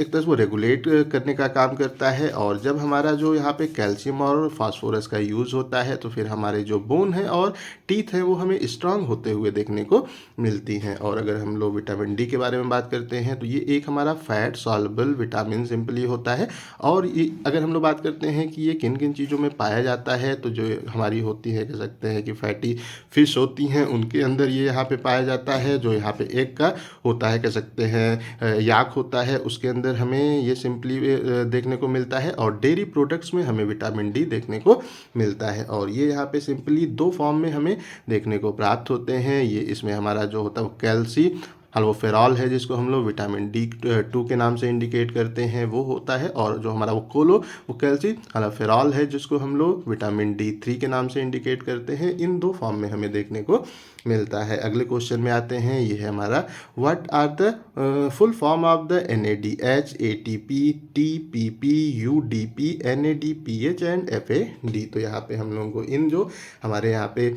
तरह से वो रेगुलेट करने का काम करता है। और जब हमारा जो यहाँ पे कैल्शियम और फास्फोरस का यूज़ होता है तो फिर हमारे जो बोन है और टीथ है वो हमें स्ट्रांग होते हुए देखने को मिलती हैं। और अगर हम लोग विटामिन डी के बारे में बात करते हैं तो ये एक हमारा फैट सॉल्युबल विटामिन सिंपली होता है। और ये अगर हम लोग बात करते हैं कि ये किन किन चीज़ों में पाया जाता है तो जो हमारी होती है कह सकते हैं कि फैटी फिश होती हैं उनके अंदर ये यहाँ पे पाया जाता है। जो यहाँ पे एग का होता है कह सकते हैं याक होता है उसके अंदर हमें ये सिंपली देखने को मिलता है। और डेयरी प्रोडक्ट्स में हमें विटामिन डी देखने को मिलता है। और ये यहाँ पे सिंपली 2 फॉर्म में हमें देखने को प्राप्त होते हैं। ये इसमें हमारा जो होता है वो कैल्सी अल्वोफेरॉल है जिसको हम लोग विटामिन डी 2 के नाम से इंडिकेट करते हैं वो होता है। और जो हमारा वो कैल्सी अल्वोफेरॉल है जिसको हम लोग विटामिन डी 3 के नाम से इंडिकेट करते हैं। इन 2 फॉर्म में हमें देखने को मिलता है। अगले क्वेश्चन में आते हैं, ये है हमारा what are the full form of the NADH, ATP, TPP, UDP, NADPH and FAD। तो यहाँ पे हम लोगों को इन जो हमारे यहाँ पे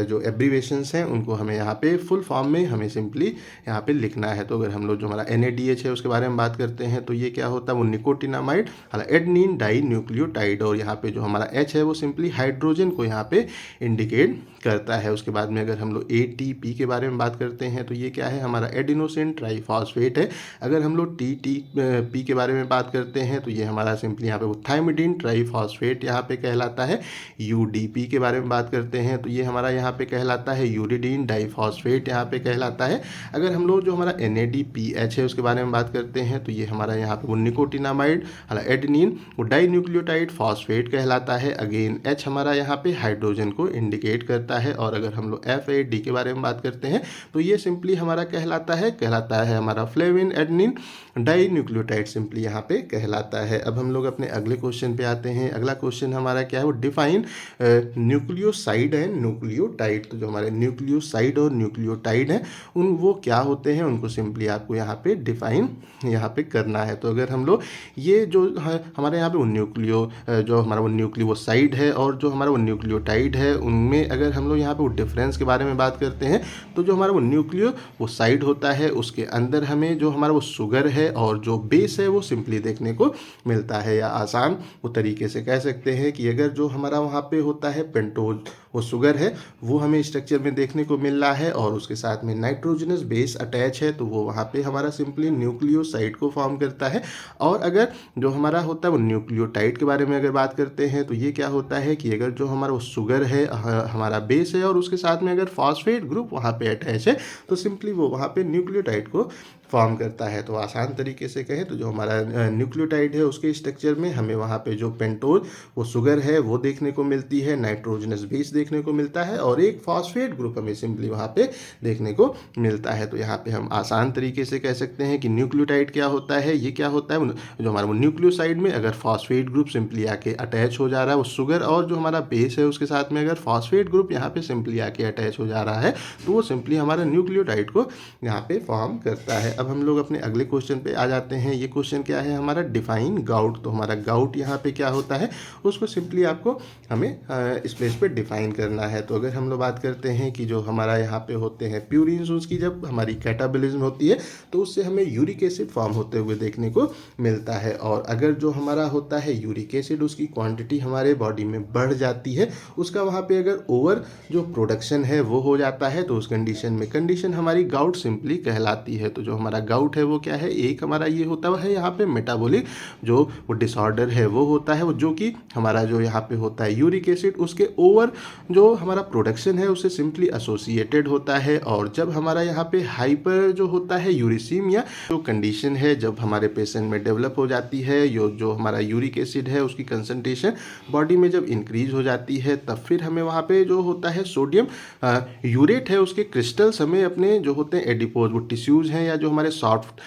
जो एब्रीवेशंस हैं उनको हमें यहाँ पे फुल फॉर्म में हमें सिंपली यहाँ पे लिखना है। तो अगर हम लोग जो हमारा NADH है उसके बारे में बात करते हैं तो ये क्या होता है, वो निकोटिनामाइड एडेनिन डाई न्यूक्लियोटाइड, और यहाँ पे जो हमारा H है वो सिंपली हाइड्रोजन को यहाँ पे इंडिकेट करता है। उसके बाद में अगर हम लोग ATP के बारे में बात करते हैं तो ये क्या है, हमारा एडिनोसिन ट्राईफॉस्फेट है। अगर हम लोग TTP के बारे में बात करते हैं तो ये हमारा सिंपली यहाँ पे वो थायमिडिन ट्राईफॉस्फेट यहाँ पे कहलाता है। UDP के बारे में बात करते हैं तो ये हमारा यहाँ पे कहलाता है यूरिडीन डाईफॉस्फेट यहाँ पे कहलाता है। अगर हम लोग जो हमारा NADPH है उसके बारे में बात करते हैं तो ये हमारा यहाँ पे वो निकोटिनामाइड एडेनिन वो डाई न्यूक्लियोटाइड फॉस्फेट कहलाता है। अगेन H हमारा यहाँ पे हाइड्रोजन को इंडिकेट करता है। और अगर हम लोग FAD के बारे में बात करते हैं तो ये सिंपली हमारा कहलाता है हमारा flavin adenine dinucleotide simply यहाँ पे कहलाता है। अब हम लोग अपने अगले क्वेश्चन पे आते हैं। अगला क्वेश्चन हमारा क्या है, वो डिफाइन न्यूक्लियोसाइड एंड न्यूक्लियोटाइड। तो जो हमारे न्यूक्लियोसाइड और न्यूक्लियोटाइड हैं उन वो क्या होते हैं, उनको सिंपली आपको यहाँ पे डिफाइन यहाँ पे करना है। तो अगर हम लोग ये जो है हमारे यहाँ पे वो जो हमारा वो न्यूक्लियोसाइड है और जो हमारा वो न्यूक्लियोटाइड है उनमें अगर हम लोग यहाँ पे वो डिफरेंस के बारे में बात करते हैं तो जो हमारा वो साइड होता है उसके अंदर हमें जो हमारा वो शुगर है और जो बेस है वो सिंपली देखने को मिलता है। या आसान वो तरीके से कह सकते हैं कि अगर जो हमारा वहाँ पे होता है पेंटोज वो शुगर है वो हमें स्ट्रक्चर में देखने को मिल रहा है और उसके साथ में नाइट्रोजनस बेस अटैच है तो वो वहाँ पे हमारा सिंपली न्यूक्लियोसाइड को फॉर्म करता है। और अगर जो हमारा होता है वो न्यूक्लियोटाइड के बारे में अगर बात करते हैं तो ये क्या होता है कि अगर जो हमारा वो शुगर है हमारा बेस है और उसके साथ में अगर फॉस्फेट ग्रुप वहाँ पे अटैच है तो सिंपली वो वहाँ पे न्यूक्लियोटाइड को फॉर्म करता है। तो आसान तरीके से कहें तो जो हमारा न्यूक्लियोटाइड है उसके स्ट्रक्चर में हमें वहाँ पे जो पेंटोज वो शुगर है वो देखने को मिलती है, नाइट्रोजनस बेस देखने को मिलता है और एक फॉस्फेट ग्रुप हमें सिंपली वहाँ पे देखने को मिलता है। तो यहाँ पे हम आसान तरीके से कह सकते हैं कि न्यूक्लियोटाइड क्या होता है, ये क्या होता है, जो हमारा वो न्यूक्लियोसाइड में अगर फॉस्फेट ग्रुप सिंपली आके अटैच हो जा रहा है वो शुगर और जो हमारा बेस है उसके साथ में अगर फॉस्फेट ग्रुप यहाँ पे सिंपली आके अटैच हो जा रहा है तो वो सिंपली हमारा न्यूक्लियोटाइड को यहाँ पे फॉर्म करता है। अब हम लोग अपने अगले क्वेश्चन पे आ जाते हैं। ये क्वेश्चन क्या है हमारा, डिफाइन गाउट। तो हमारा गाउट यहाँ पे क्या होता है उसको सिंपली आपको हमें इस प्लेस पे डिफाइन करना है। तो अगर हम लोग बात करते हैं कि जो हमारा यहाँ पे होते हैं प्यूरिन्स, उसकी जब हमारी कैटाबॉलिज्म होती है तो उससे हमें यूरिक एसिड फॉर्म होते हुए देखने को मिलता है। और अगर जो हमारा होता है यूरिक एसिड उसकी क्वांटिटी हमारे बॉडी में बढ़ जाती है, उसका वहाँ पे अगर ओवर जो प्रोडक्शन है वो हो जाता है तो उस कंडीशन हमारी गाउट सिंपली कहलाती है। तो जो हमारा गाउट है वो क्या है, एक हमारा ये होता है यहाँ पे मेटाबॉलिक जो वो डिसऑर्डर है वो होता है, वो जो कि हमारा जो यहाँ पे होता है यूरिक एसिड उसके ओवर जो हमारा प्रोडक्शन है उससे सिंपली एसोसिएटेड होता है। और जब हमारा यहाँ पे हाइपर जो होता है यूरिसीमिया जो कंडीशन है जब हमारे पेशेंट में डेवलप हो जाती है, जो हमारा यूरिक एसिड है उसकी कंसंट्रेशन बॉडी में जब इंक्रीज हो जाती है तब फिर हमें वहाँ पे जो होता है सोडियम यूरेट है उसके क्रिस्टल्स हमें अपने जो होते हैं एडिपोज वो टिश्यूज़ हैं या जो हमारे सॉफ्ट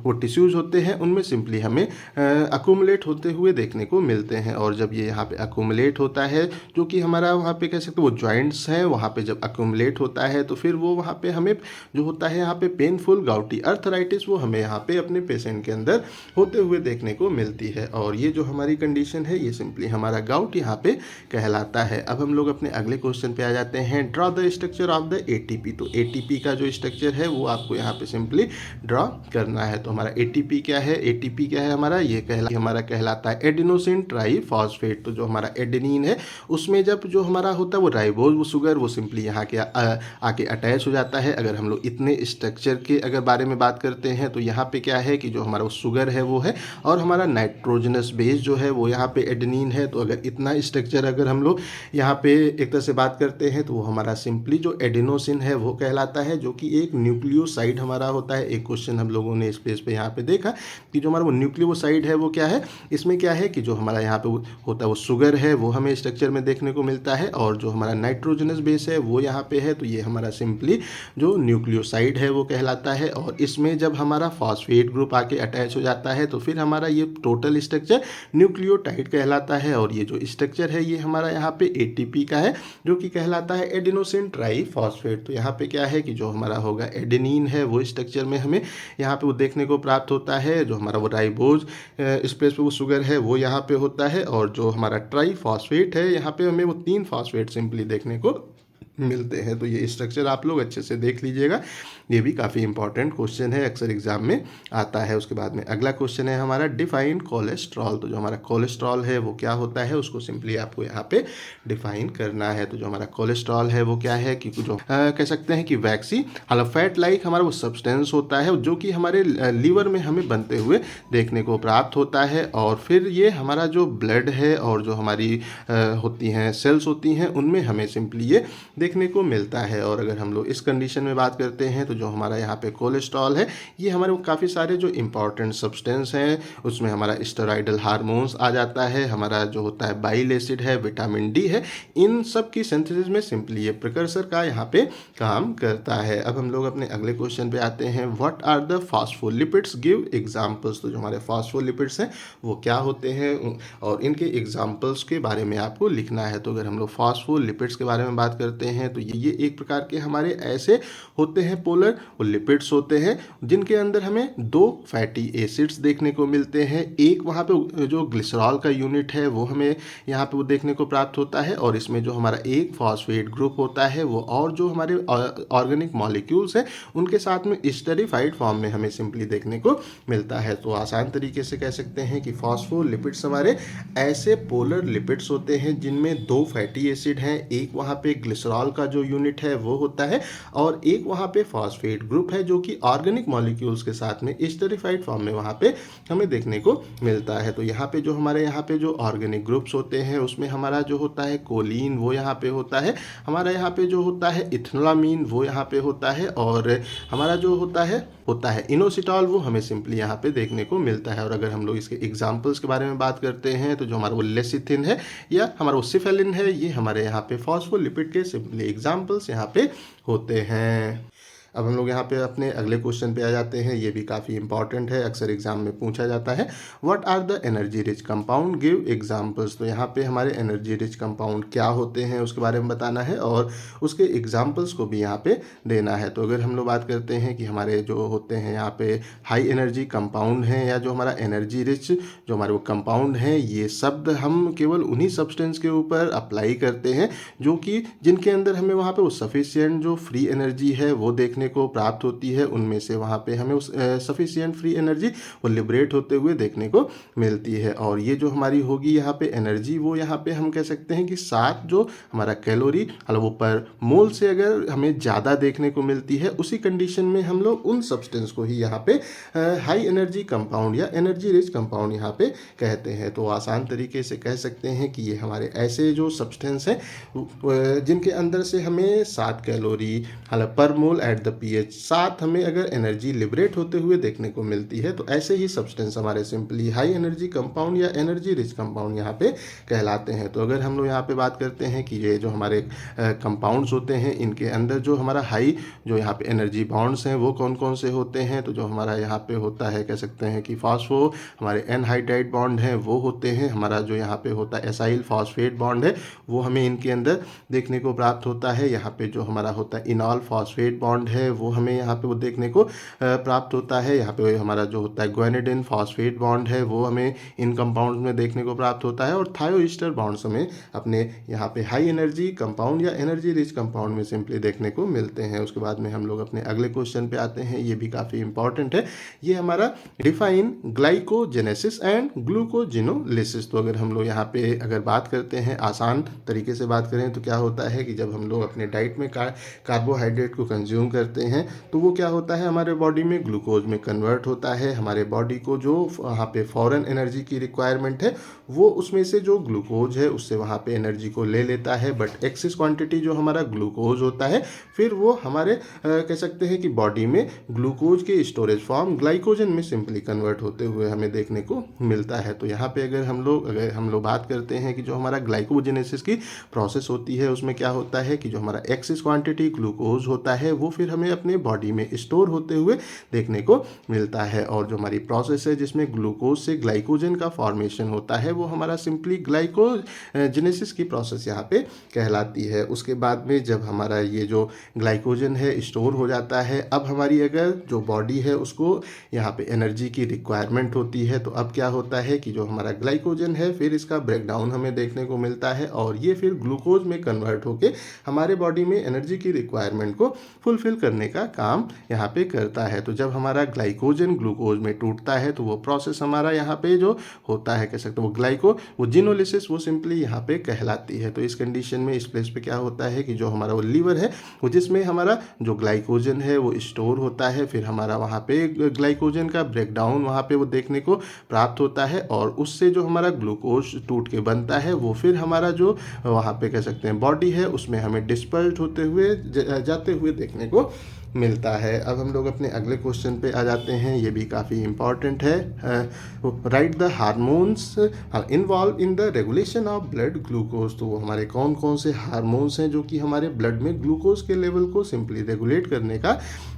वो टिश्यूज़ होते हैं उनमें सिंपली हमें अक्यूमुलेट होते हुए देखने को मिलते हैं। और जब ये यहाँ पे अक्यूमुलेट होता है जो कि हमारा वहाँ पे कह सकते वो जॉइंट्स हैं, वहाँ पे जब अक्यूमुलेट होता है तो फिर वो वहाँ पे हमें जो होता है यहाँ पे पेनफुल गाउटी अर्थराइटिस वो हमें यहाँ पे अपने पेशेंट के अंदर होते हुए देखने को मिलती है। और ये जो हमारी कंडीशन है ये सिंपली हमारा गाउट यहाँ पे कहलाता है। अब हम लोग अपने अगले क्वेश्चन पे आ जाते हैं, draw the structure of the ATP। तो ATP का जो स्ट्रक्चर है वो आपको यहाँ पे सिंपली ड्रॉ करना है। तो हमारा ATP क्या है हमारा, ये हमारा कहलाता है एडिनोसिन ट्राईफॉस्फेट। तो जो हमारा एडेनिन है उसमें जब जो हमारा होता है वो राइबोज वो शुगर वो सिंपली यहाँ के आके अटैच हो जाता है। अगर हम लोग इतने स्ट्रक्चर के अगर बारे में बात करते हैं तो यहाँ पे क्या है कि जो हमारा वो शुगर है वो है और हमारा नाइट्रोजनस बेस जो है वो यहाँ पे एडेनिन है। तो अगर इतना स्ट्रक्चर अगर हम लोग यहाँ पे एक तरह से बात करते हैं तो वो हमारा सिंपली जो एडिनोसिन है वो कहलाता है, जो कि एक न्यूक्लियोसाइड हमारा होता है, एक क्वेश्चन हम लोगों ने इस पेज पे यहाँ पे देखा कि जो हमारा वो न्यूक्लियोसाइड है वो क्या है, इसमें क्या है कि जो हमारा यहाँ पे होता है वो शुगर है, वो हमें स्ट्रक्चर में देखने को मिलता है, और जो हमारा नाइट्रोजनस बेस है वो यहाँ पे है, तो ये हमारा सिंपली जो न्यूक्लियोसाइड है वो कहलाता है। और इसमें जब हमारा फॉस्फेट ग्रुप आके अटैच हो जाता है तो फिर हमारा ये टोटल स्ट्रक्चर न्यूक्लियोटाइड कहलाता है। और ये जो स्ट्रक्चर है ये हमारा यहाँ पे एटीपी का है, जो कि कहलाता है एडिनोसिन ट्राईफॉस्फेट। तो यहाँ पे क्या है कि जो हमारा होगा एडेनिन है वो स्ट्रक्चर में हमें यहाँ पे वो देखने को प्राप्त होता है। जो हमारा वो राइबोज इस प्लेस पे वो शुगर है वो यहाँ पे होता है, और जो हमारा ट्राईफॉस्फेट है यहाँ पे हमें वो 3 फॉस्फेट सिंपली देखने को मिलते हैं। तो ये स्ट्रक्चर आप लोग अच्छे से देख लीजिएगा, ये भी काफ़ी इंपॉर्टेंट क्वेश्चन है, अक्सर एग्जाम में आता है। उसके बाद में अगला क्वेश्चन है हमारा डिफाइन कोलेस्ट्रॉल। तो जो हमारा कोलेस्ट्रॉल है वो क्या होता है, उसको सिंपली आपको यहाँ पे डिफाइन करना है। तो जो हमारा कोलेस्ट्रॉल है वो क्या है कि जो कह सकते हैं कि वैक्सी फैट लाइक हमारा वो सब्सटेंस होता है जो कि हमारे लीवर में हमें बनते हुए देखने को प्राप्त होता है। और फिर ये हमारा जो ब्लड है और जो हमारी होती हैं सेल्स होती हैं उनमें हमें सिंपली ये देखने को मिलता है। और अगर हम लोग इस कंडीशन में बात करते हैं तो जो हमारा यहाँ पे कोलेस्ट्रॉल है ये हमारे काफ़ी सारे जो इंपॉर्टेंट सब्सटेंस हैं उसमें हमारा स्टेरॉइडल हार्मोन्स आ जाता है, हमारा जो होता है बाइल एसिड है, विटामिन डी है, इन सब की सिंथेसिस में सिंपली ये प्रिकर्सर का यहाँ पे काम करता है। अब हम लोग अपने अगले क्वेश्चन पे आते हैं, what are the phospholipids, give examples. तो जो हमारे फॉस्फोलिपिड्स हैं वो क्या होते हैं और इनके एग्जाम्पल्स के बारे में आपको लिखना है। तो अगर हम लोग फॉस्फोलिपिड्स के बारे में बात करते हैं तो ये एक प्रकार के हमारे ऐसे होते हैं पोलर वो लिपिड्स होते हैं जिनके अंदर हमें 2 फैटी एसिड्स देखने को मिलते हैं। एक वहाँ पे जो ग्लिसरॉल का यूनिट है वो हमें यहाँ पे वो देखने को प्राप्त होता है, और इसमें जो हमारा एक फॉस्फेट ग्रुप होता है वो, और जो हमारे ऑर्गेनिक मॉलिक्यूल्स हैं उनके साथ में स्टेरिफाइड फॉर्म में हमें सिंपली देखने को मिलता है। तो आसान तरीके से कह सकते हैं कि फॉस्फोलिपिड्स हमारे ऐसे पोलर लिपिड्स होते हैं जिनमें 2 फैटी एसिड हैं, एक वहाँ पे ग्लिसरॉल का जो यूनिट है वो होता है, और एक वहाँ पे फॉस्फेट ग्रुप है जो कि ऑर्गेनिक मॉलिक्यूल्स के साथ में स्टेरिफाइड फॉर्म में वहाँ पे हमें देखने को मिलता है। तो यहाँ पे जो हमारे यहाँ पे जो ऑर्गेनिक ग्रुप्स होते हैं उसमें हमारा जो होता है कोलिन वो यहाँ पे होता है, हमारा यहाँ पे जो होता है इथेनोलामीन वो यहाँ पे होता है, और हमारा जो होता है इनोसिटॉल वो हमें सिंपली यहाँ पे देखने को मिलता है। और अगर हम लोग इसके एग्जाम्पल्स के बारे में बात करते हैं तो जो हमारा वो लेसिथिन है या हमारा वो सिफेलिन है ये हमारे यहाँ पे फॉस्फोलिपिड के सिंपली एग्जाम्पल्स यहाँ पे होते हैं। अब हम लोग यहाँ पे अपने अगले क्वेश्चन पे आ जाते हैं, ये भी काफ़ी इंपॉर्टेंट है, अक्सर एग्जाम में पूछा जाता है, what are the energy rich compound, give examples. तो यहाँ पे हमारे एनर्जी रिच कंपाउंड क्या होते हैं उसके बारे में बताना है और उसके एग्जांपल्स को भी यहाँ पे देना है। तो अगर हम लोग बात करते हैं कि हमारे जो होते हैं यहाँ पे हाई एनर्जी कंपाउंड हैं या जो हमारा एनर्जी रिच जो हमारे वो कंपाउंड हैं, ये शब्द हम केवल उन्हीं सब्सटेंस के ऊपर अप्लाई करते हैं जो कि जिनके अंदर हमें वहाँ पे वो सफिशिएंट जो फ्री एनर्जी है वो देखने को प्राप्त होती है, उनमें से वहाँ पे हमें उस सफिशिएंट फ्री एनर्जी वो लिबरेट होते हुए देखने को मिलती है। और ये जो हमारी होगी यहाँ पे एनर्जी वो यहाँ पे हम कह सकते हैं कि 7 जो हमारा कैलोरी मतलब वो पर मोल से अगर हमें ज़्यादा देखने को मिलती है उसी कंडीशन में हम लोग उन सब्सटेंस को ही यहाँ पे हाई एनर्जी कंपाउंड या एनर्जी रिच कंपाउंड यहाँ पे कहते हैं। तो आसान तरीके से कह सकते हैं कि ये हमारे ऐसे जो सब्सटेंस हैं जिनके अंदर से हमें 7 कैलोरी मतलब पर मोल एट द पीएच 7 हमें अगर एनर्जी लिबरेट होते हुए देखने को मिलती है, तो ऐसे ही सब्सटेंस हमारे सिंपली हाई एनर्जी कंपाउंड या एनर्जी रिच कंपाउंड यहाँ पे कहलाते हैं। तो अगर हम लोग यहाँ पे बात करते हैं कि ये जो हमारे कंपाउंड्स होते हैं इनके अंदर जो हमारा हाई जो यहाँ पे एनर्जी बॉन्ड्स हैं वो कौन कौन से होते हैं, तो जो हमारा यहाँ पे होता है कह सकते हैं कि फॉस्फो हमारे एनहाइड्राइड बॉन्ड हैं वो होते हैं, हमारा जो यहाँ पे होता है एसाइल फॉस्फेट बॉन्ड है वो हमें इनके अंदर देखने को प्राप्त होता है। यहाँ पे जो हमारा होता है इनॉल फॉस्फेट बॉन्ड है वो हमें यहाँ पे वो देखने को प्राप्त होता है। यहाँ पे हमारा जो होता है ग्वेनिडिन फॉस्फेट बॉन्ड है वो हमें इन कंपाउंड्स में देखने को प्राप्त होता है, और थायोईस्टर बॉन्ड्स हमें अपने यहाँ पे हाई एनर्जी कंपाउंड या एनर्जी रिच कंपाउंड में सिंपली देखने को मिलते हैं। उसके बाद में हम लोग अपने अगले क्वेश्चन पे आते हैं, ये भी काफ़ी इंपॉर्टेंट है, ये हमारा डिफाइन ग्लाइकोजेनेसिस एंड ग्लूकोजिनोलिसिस। तो अगर हम लोग यहाँ पे अगर बात करते हैं आसान तरीके से बात करें तो क्या होता है कि जब हम लोग अपने डाइट में कार्बोहाइड्रेट को कंज्यूम करते करते हैं तो वो क्या होता है, हमारे बॉडी में ग्लूकोज में कन्वर्ट होता है। हमारे बॉडी को जो वहाँ पे फॉरेन एनर्जी की रिक्वायरमेंट है वो उसमें से जो ग्लूकोज है उससे वहाँ पे एनर्जी को ले लेता है, बट एक्सेस क्वांटिटी जो हमारा ग्लूकोज होता है फिर वो हमारे कह सकते हैं कि बॉडी में ग्लूकोज के स्टोरेज फॉर्म ग्लाइकोजन में सिंपली कन्वर्ट होते हुए हमें देखने को मिलता है। तो यहाँ पे अगर हम लोग बात करते हैं कि जो हमारा ग्लाइकोजेनेसिस की प्रोसेस होती है उसमें क्या होता है कि जो हमारा एक्सेस क्वांटिटी ग्लूकोज होता है वो फिर हमें अपने बॉडी में स्टोर होते हुए देखने को मिलता है, और जो हमारी प्रोसेस है जिसमें ग्लूकोज से ग्लाइकोजन का फॉर्मेशन होता है वो हमारा सिंपली ग्लाइकोजेनेसिस की प्रोसेस यहाँ पे कहलाती है। उसके बाद में जब हमारा ये जो ग्लाइकोजन है स्टोर हो जाता है, अब हमारी अगर जो बॉडी है उसको यहाँ पे एनर्जी की रिक्वायरमेंट होती है, तो अब क्या होता है कि जो हमारा ग्लाइकोजन है फिर इसका ब्रेकडाउन हमें देखने को मिलता है और ये फिर ग्लूकोज में कन्वर्ट होके हमारे बॉडी में एनर्जी की रिक्वायरमेंट को फुलफिल करने का काम यहाँ पे करता है। तो जब हमारा ग्लाइकोजन ग्लूकोज में टूटता है तो वो प्रोसेस हमारा यहाँ पे जो होता है कह सकते हैं वो जिनोलिसिस वो सिंपली यहाँ पे कहलाती है। तो इस कंडीशन में इस प्लेस पे क्या होता है कि जो हमारा वो लीवर है वो जिसमें हमारा जो ग्लाइकोजन है वो स्टोर होता है, फिर हमारा वहाँ पे ग्लाइकोजन का ब्रेकडाउन वहाँ पे वो देखने को प्राप्त होता है और उससे जो हमारा ग्लूकोज टूट के बनता है वो फिर हमारा जो वहाँ पे कह सकते हैं बॉडी है उसमें हमें डिस्पर्स होते हुए जाते हुए देखने को मिलता है। अब हम लोग अपने अगले क्वेश्चन पे आ जाते हैं, ये भी काफ़ी इम्पॉर्टेंट है। Right the hormones involve in the regulation of blood glucose. तो वो हमारे कौन कौन से हार्मोन्स हैं जो कि हमारे ब्लड में ग्लूकोज के लेवल को सिंपली रेगुलेट करने का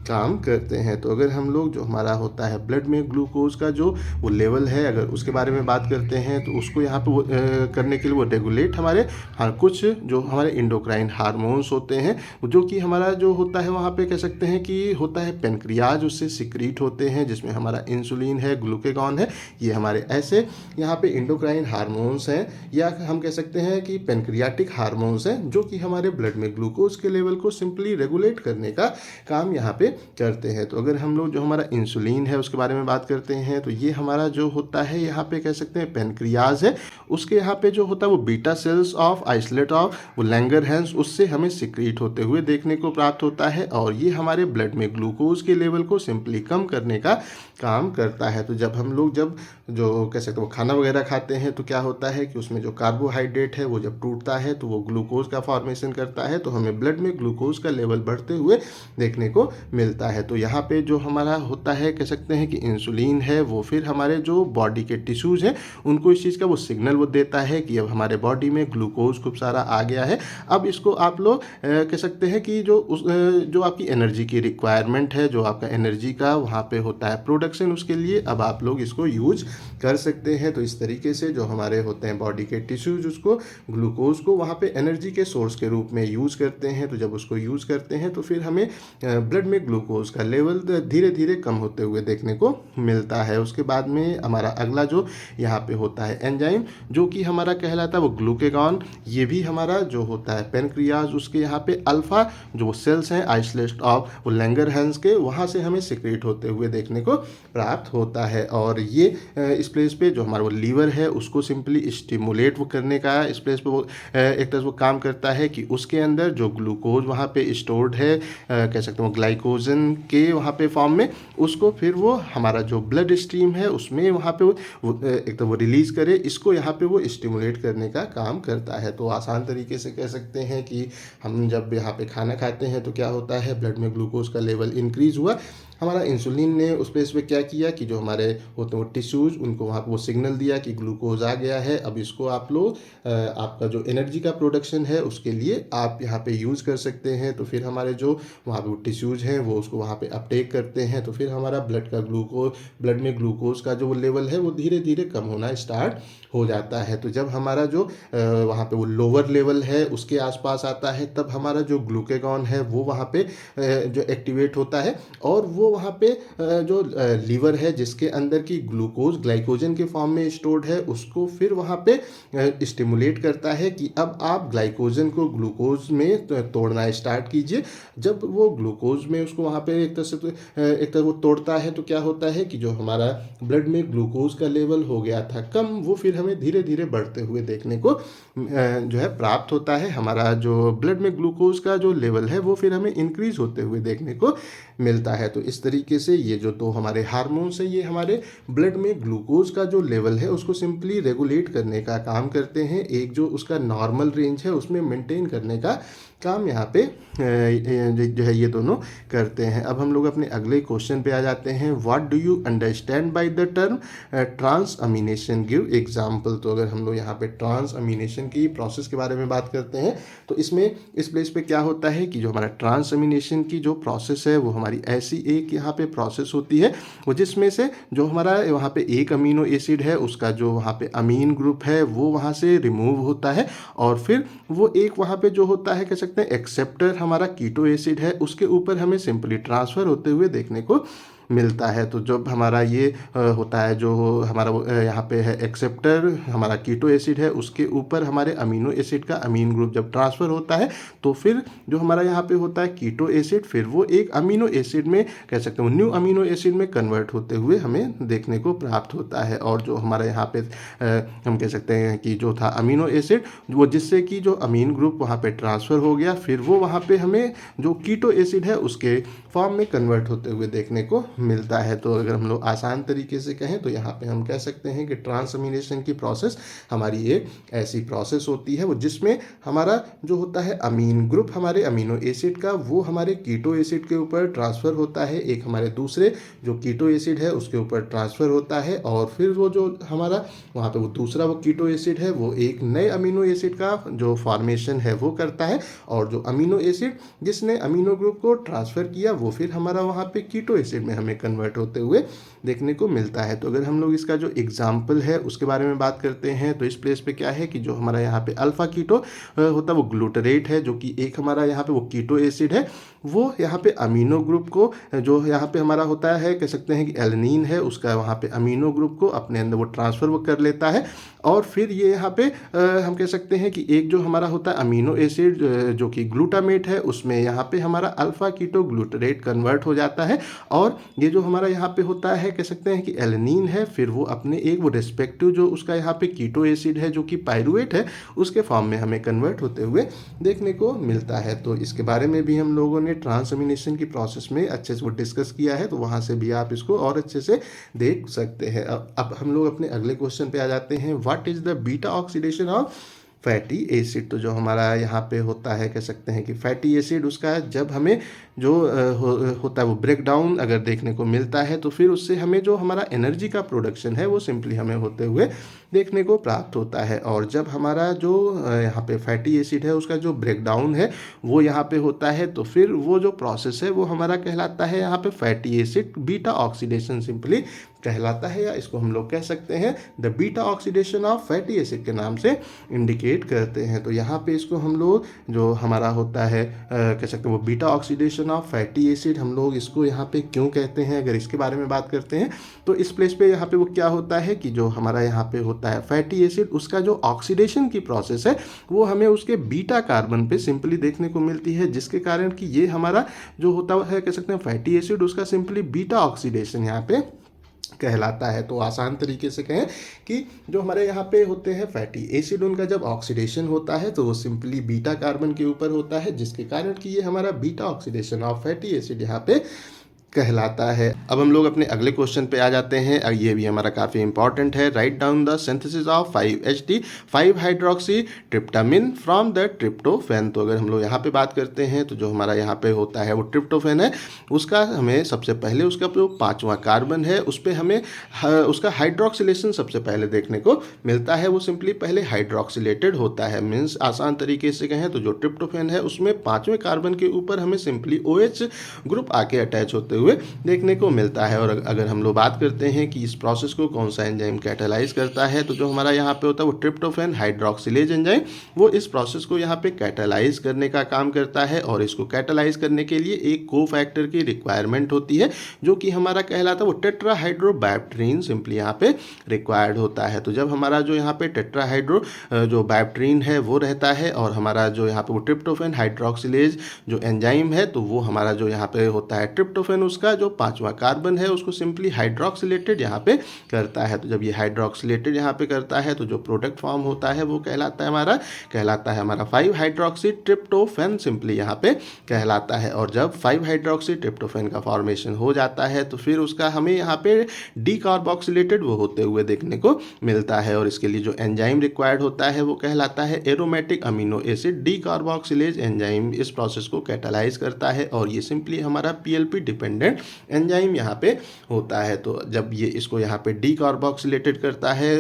काम करते हैं। तो अगर हम लोग जो हमारा होता है ब्लड में ग्लूकोज का जो वो लेवल है अगर उसके बारे में बात करते हैं तो उसको यहाँ पे करने के लिए वो रेगुलेट हमारे कुछ जो हमारे इंडोक्राइन हार्मोन्स होते हैं जो कि हमारा जो होता है वहाँ पे कह सकते हैं कि होता है पेनक्रियाज, उससे सिक्रीट होते हैं जिसमें हमारा इंसुलिन है, ग्लूकेगॉन है, ये हमारे ऐसे यहाँ पे इंडोक्राइन हार्मोन्स हैं या हम कह सकते हैं कि पेनक्रियाटिक हार्मोन्स हैं जो कि हमारे ब्लड में ग्लूकोज के लेवल को सिंपली रेगुलेट करने का काम यहाँ पे करते हैं। तो अगर हम लोग जो हमारा इंसुलिन है उसके बारे में बात करते हैं तो ये हमारा जो होता है यहाँ पे कह सकते हैं पेनक्रियाज है, उसके यहाँ पे जो होता है वो beta cells of isolate of वो लैंगरहैंस उससे हमें सिक्रीट होते हुए देखने को प्राप्त होता है और ये हमारे ब्लड में ग्लूकोज के लेवल को सिंपली कम करने का काम करता है। तो जब हम लोग जब जो कह सकते हैं वो खाना वगैरह खाते हैं तो क्या होता है कि उसमें जो कार्बोहाइड्रेट है वो जब टूटता है तो वो ग्लूकोज का फॉर्मेशन करता है, तो हमें ब्लड में ग्लूकोज का लेवल बढ़ते हुए देखने को मिलता है। तो यहाँ पे जो हमारा होता है कह सकते हैं कि इंसुलिन है वो फिर हमारे जो बॉडी के टिश्यूज़ हैं उनको इस चीज़ का वो सिग्नल वो देता है कि अब हमारे बॉडी में ग्लूकोज खूब सारा आ गया है, अब इसको आप लोग कह सकते हैं कि जो आपकी एनर्जी की रिक्वायरमेंट है, जो आपका एनर्जी का वहाँ पे होता है प्रोडक्शन, उसके लिए अब आप लोग इसको यूज कर सकते हैं। तो इस तरीके से जो हमारे होते हैं बॉडी के टिश्यूज उसको ग्लूकोज को वहाँ पे एनर्जी के सोर्स के रूप में यूज़ करते हैं। तो जब उसको यूज़ करते हैं तो फिर हमें ब्लड में ग्लूकोज का लेवल धीरे धीरे कम होते हुए देखने को मिलता है। उसके बाद में हमारा अगला जो यहाँ पे होता है एंजाइम जो कि हमारा कहलाता है वो ग्लूकेगॉन, ये भी हमारा जो होता है पेनक्रियाज उसके यहाँ पे अल्फा जो वो सेल्स हैं आइसोलेट ऑफ वो लैंगरहैंस के वहाँ से हमें सिक्रेट होते हुए देखने को प्राप्त होता है। और ये इस प्लेस पे जो हमारा वो लीवर है उसको सिंपली स्टिमुलेट वो करने का इस प्लेस पे वो एक तरह से वो काम करता है कि उसके अंदर जो ग्लूकोज वहाँ पे स्टोर्ड है कह सकते हैं वो ग्लाइकोजन के वहाँ पे फॉर्म में उसको फिर वो हमारा जो ब्लड स्ट्रीम है उसमें वहाँ पे वो एक तो वो रिलीज़ करे, इसको यहाँ पे वो स्टिमुलेट करने का काम करता है। तो आसान तरीके से कह सकते हैं कि हम जब यहाँ पे खाना खाते हैं तो क्या होता है ब्लड में ग्लूकोज का लेवल इंक्रीज़ हुआ, हमारा इंसुलिन ने उस प्लेस पे क्या किया कि जो हमारे होते हैं वो टिश्यूज़ उनको वहाँ पे वो सिग्नल दिया कि ग्लूकोज आ गया है, अब इसको आप लोग आपका जो एनर्जी का प्रोडक्शन है उसके लिए आप यहाँ पे यूज़ कर सकते हैं। तो फिर हमारे जो वहाँ पे वो टिश्यूज़ हैं वो उसको वहाँ पे अपटेक करते हैं, तो फिर हमारा ब्लड में ग्लूकोज का जो वो लेवल है वो धीरे धीरे कम होना स्टार्ट हो जाता है। तो जब हमारा जो वहाँ पे वो लोअर लेवल है उसके आसपास आता है तब हमारा जो ग्लूकेगॉन है वो वहाँ पे जो एक्टिवेट होता है और वो वहाँ पे जो लीवर है जिसके अंदर की ग्लूकोज ग्लाइकोजन के फॉर्म में स्टोर्ड है उसको फिर वहाँ पे स्टिमुलेट करता है कि अब आप ग्लाइकोजन को ग्लूकोज में तोड़ना स्टार्ट कीजिए। जब वो ग्लूकोज में उसको वहाँ पे एक तरह वो तोड़ता है तो क्या होता है कि जो हमारा ब्लड में ग्लूकोज का लेवल हो गया था कम, वो फिर हमें धीरे धीरे बढ़ते हुए देखने को जो है प्राप्त होता है। हमारा जो ब्लड में ग्लूकोज का जो लेवल है वो फिर हमें इंक्रीज होते हुए देखने को मिलता है। तो इस तरीके से ये जो दो हमारे हार्मोन्स है ये हमारे ब्लड में ग्लूकोज का जो लेवल है उसको सिंपली रेगुलेट करने का काम करते हैं। एक जो उसका नॉर्मल रेंज है उसमें मेंटेन करने का काम यहाँ पे जो है ये दोनों करते हैं। अब हम लोग अपने अगले क्वेश्चन पे आ जाते हैं। What do you understand by the term transamination, give example. तो अगर हम लोग यहाँ पे ट्रांस अमीनेशन की प्रोसेस के बारे में बात करते हैं तो इसमें इस प्लेस पे क्या होता है कि जो हमारा ट्रांस अमीनेशन की जो प्रोसेस है वो हमारी ऐसी एक यहाँ पे प्रोसेस होती है वो जिसमें से जो हमारा वहाँ पे एक अमीनो एसिड है उसका जो वहाँ पे अमीन ग्रुप है वो वहाँ से रिमूव होता है और फिर वो एक वहाँ पे जो होता है कह सकते हैं एक्सेप्टर हमारा कीटो एसिड है उसके ऊपर हमें सिंपली ट्रांसफ़र होते हुए देखने को मिलता है। तो जब हमारा ये होता है जो हमारा यहाँ पे है एक्सेप्टर हमारा कीटो एसिड है उसके ऊपर हमारे अमीनो एसिड का अमीन ग्रुप जब ट्रांसफ़र होता है तो फिर जो हमारा यहाँ पे होता है कीटो एसिड फिर वो एक अमीनो एसिड में कह सकते हैं न्यू अमीनो एसिड में कन्वर्ट होते हुए हमें देखने को प्राप्त होता है। और जो हमारा यहाँ पे हम कह सकते हैं कि जो था अमीनो एसिड वो जिससे कि जो अमीन ग्रुप वहाँ पे ट्रांसफ़र हो गया फिर वो वहाँ पे हमें जो कीटो एसिड है उसके फॉर्म में कन्वर्ट होते हुए देखने को मिलता है। तो अगर हम लोग आसान तरीके से कहें तो यहाँ पे हम कह सकते हैं कि ट्रांसअमीनेशन की प्रोसेस हमारी एक ऐसी प्रोसेस होती है वो जिसमें हमारा जो होता है अमीन ग्रुप हमारे अमीनो एसिड का वो हमारे कीटो एसिड के ऊपर ट्रांसफ़र होता है, एक हमारे दूसरे जो कीटो एसिड है उसके ऊपर ट्रांसफ़र होता है और फिर वो जो हमारा वहाँ पे वो दूसरा वो कीटो एसिड है वो एक नए अमीनो एसिड का जो फॉर्मेशन है वो करता है और जो अमीनो एसिड जिसने अमीनो ग्रुप को ट्रांसफ़र किया वो फिर हमारा वहाँ पे कीटो एसिड में हमें कन्वर्ट होते हुए देखने को मिलता है। तो अगर हम लोग इसका जो एग्जाम्पल है उसके बारे में बात करते हैं तो इस प्लेस पे क्या है कि जो हमारा यहाँ पे अल्फ़ा कीटो होता है वो ग्लूटरेट है जो कि एक हमारा यहाँ पे वो कीटो एसिड है वो यहाँ पे अमीनो ग्रुप को जो यहाँ पे हमारा होता है कह सकते हैं कि एलनीन है उसका वहाँ पे अमीनो ग्रुप को अपने अंदर वो ट्रांसफ़र वो कर लेता है और फिर ये यहाँ पे हम कह सकते हैं कि एक जो हमारा होता है अमीनो एसिड जो कि ग्लूटामेट है उसमें यहाँ पे हमारा अल्फ़ा कीटो ग्लूटरेट कन्वर्ट हो जाता है और ये जो हमारा यहाँ पे होता है कह सकते हैं कि एलनीन है फिर वो अपने एक वो रिस्पेक्टिव जो उसका यहाँ पे कीटो एसिड है जो कि पायरुवेट है उसके फॉर्म में हमें कन्वर्ट होते हुए देखने को मिलता है। तो इसके बारे में भी हम लोगों ने ट्रांसअमीनेशन की प्रोसेस में अच्छे से वो डिस्कस किया है तो वहाँ से भी आप इसको और अच्छे से देख सकते हैं। अब हम लोग अपने अगले क्वेश्चन पे आ जाते हैं। What is the beta oxidation of fatty acid. तो जो हमारा यहाँ पे होता है कह सकते हैं कि फैटी एसिड उसका जब हमें जो होता है वो ब्रेक डाउन अगर देखने को मिलता है तो फिर उससे हमें जो हमारा एनर्जी का प्रोडक्शन है वो सिंपली हमें होते हुए देखने को प्राप्त होता है। और जब हमारा जो यहाँ पे फैटी एसिड है उसका जो ब्रेक डाउन है वो यहाँ पे होता है तो फिर वो जो प्रोसेस है वो हमारा कहलाता है यहाँ पे fatty acid beta oxidation simply कहलाता है या इसको हम लोग कह सकते हैं the beta oxidation of fatty acid के नाम से इंडिकेट करते हैं। तो यहाँ पे इसको हम लोग जो हमारा होता है कह सकते हैं वो beta oxidation of fatty acid हम लोग इसको यहाँ पे क्यों कहते हैं अगर इसके बारे में बात करते हैं तो इस प्लेस पे यहाँ पे वो क्या होता है कि जो हमारा यहाँ पे होता है फैटी एसिड उसका जो ऑक्सीडेशन की प्रोसेस है वो हमें उसके बीटा कार्बन पे सिंपली देखने को मिलती है जिसके कारण कि ये हमारा जो होता है कह सकते हैं फैटी एसिड उसका सिंपली बीटा ऑक्सीडेशन यहाँ पे कहलाता है। तो आसान तरीके से कहें कि जो हमारे यहाँ पे होते हैं फैटी एसिड उनका जब ऑक्सीडेशन होता है तो वो सिंपली बीटा कार्बन के ऊपर होता है जिसके कारण कि ये हमारा beta oxidation of fatty acid यहाँ पे कहलाता है। अब हम लोग अपने अगले क्वेश्चन पे आ जाते हैं। ये भी हमारा काफ़ी इंपॉर्टेंट है। Write down the synthesis of 5-HT 5 hydroxy tryptamine from the tryptophan. तो अगर हम लोग यहाँ पे बात करते हैं तो जो हमारा यहाँ पे होता है वो ट्रिप्टोफैन है उसका हमें सबसे पहले उसका जो 5वां कार्बन है उस पर हमें उसका हाइड्रोक्सिलेशन सबसे पहले देखने को मिलता है। वो सिंपली पहले हाइड्रोक्सिलेटेड होता है मीन्स आसान तरीके से कहें तो जो ट्रिप्टोफैन है उसमें 5वें कार्बन के ऊपर हमें सिंपली OH ग्रुप आके अटैच होते हुए देखने को मिलता है। और अगर हम लोग बात करते हैं कि इस प्रोसेस को कौन सा एंजाइम कैटालाइज करता है, तो जो हमारा यहाँ पे होता है वो ट्रिप्टोफैन हाइड्रोक्सिलेज एंजाइम, वो इस प्रोसेस को यहाँ पे कैटालाइज करने का काम करता है। और इसको कैटालाइज करने के लिए एक कोफैक्टर की रिक्वायरमेंट होती है, जो कि हमारा कहलाता है वो टेट्राहाइड्रोबाइप्ट्रीन सिंपली यहाँ पे रिक्वायर्ड होता है। तो जब हमारा जो यहाँ पे टेट्राहाइड्रो जो बाइप्ट्रीन है वो रहता है, और हमारा जो यहाँ पे वो ट्रिप्टोफैन हाइड्रोक्सिलेज जो एंजाइम है, तो वो हमारा जो यहाँ पे होता है ट्रिप्टोफैन, उसका जो 5वां कार्बन है उसको सिंपली हाइड्रोक्सिलेटेड यहाँ पे करता है। तो जब ये हाइड्रोक्सिलेटेड यहाँ पे करता है, तो जो प्रोडक्ट फॉर्म होता है वो कहलाता है हमारा 5 हाइड्रोक्सी ट्रिप्टोफैन सिंपली यहाँ पे कहलाता है। और जब 5 हाइड्रोक्सी ट्रिप्टोफैन का फॉर्मेशन हो जाता है, तो फिर उसका हमें यहाँ पे डीकार्बोक्सिलेटेड वो होते हुए देखने को मिलता है। और इसके लिए जो एंजाइम रिक्वायर्ड होता है वो कहलाता है aromatic amino acid decarboxylase enzyme. इस प्रोसेस को कैटालाइज करता है, और ये सिंपली हमारा पीएलपी डिपेंडेंट एंजाइम यहाँ पे होता है। तो जब ये इसको यहाँ पे डीकार्बोक्सिलेटेड करता है,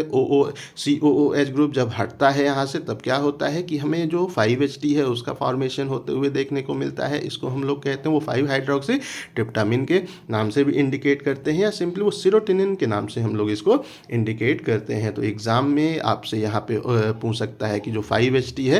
COOH ग्रुप जब हटता है यहाँ से, तब क्या होता है कि हमें जो 5HT है उसका फॉर्मेशन होते हुए देखने को मिलता है। इसको हम लोग कहते हैं वो 5 हाइड्रोक्सी ट्रिप्टामिन के नाम से भी इंडिकेट करते हैं, या सिंपली वो सीरोटिनिन के नाम से हम लोग इसको इंडिकेट करते हैं। तो एग्जाम में आपसे यहाँ पे पूछ सकता है कि जो 5HT है,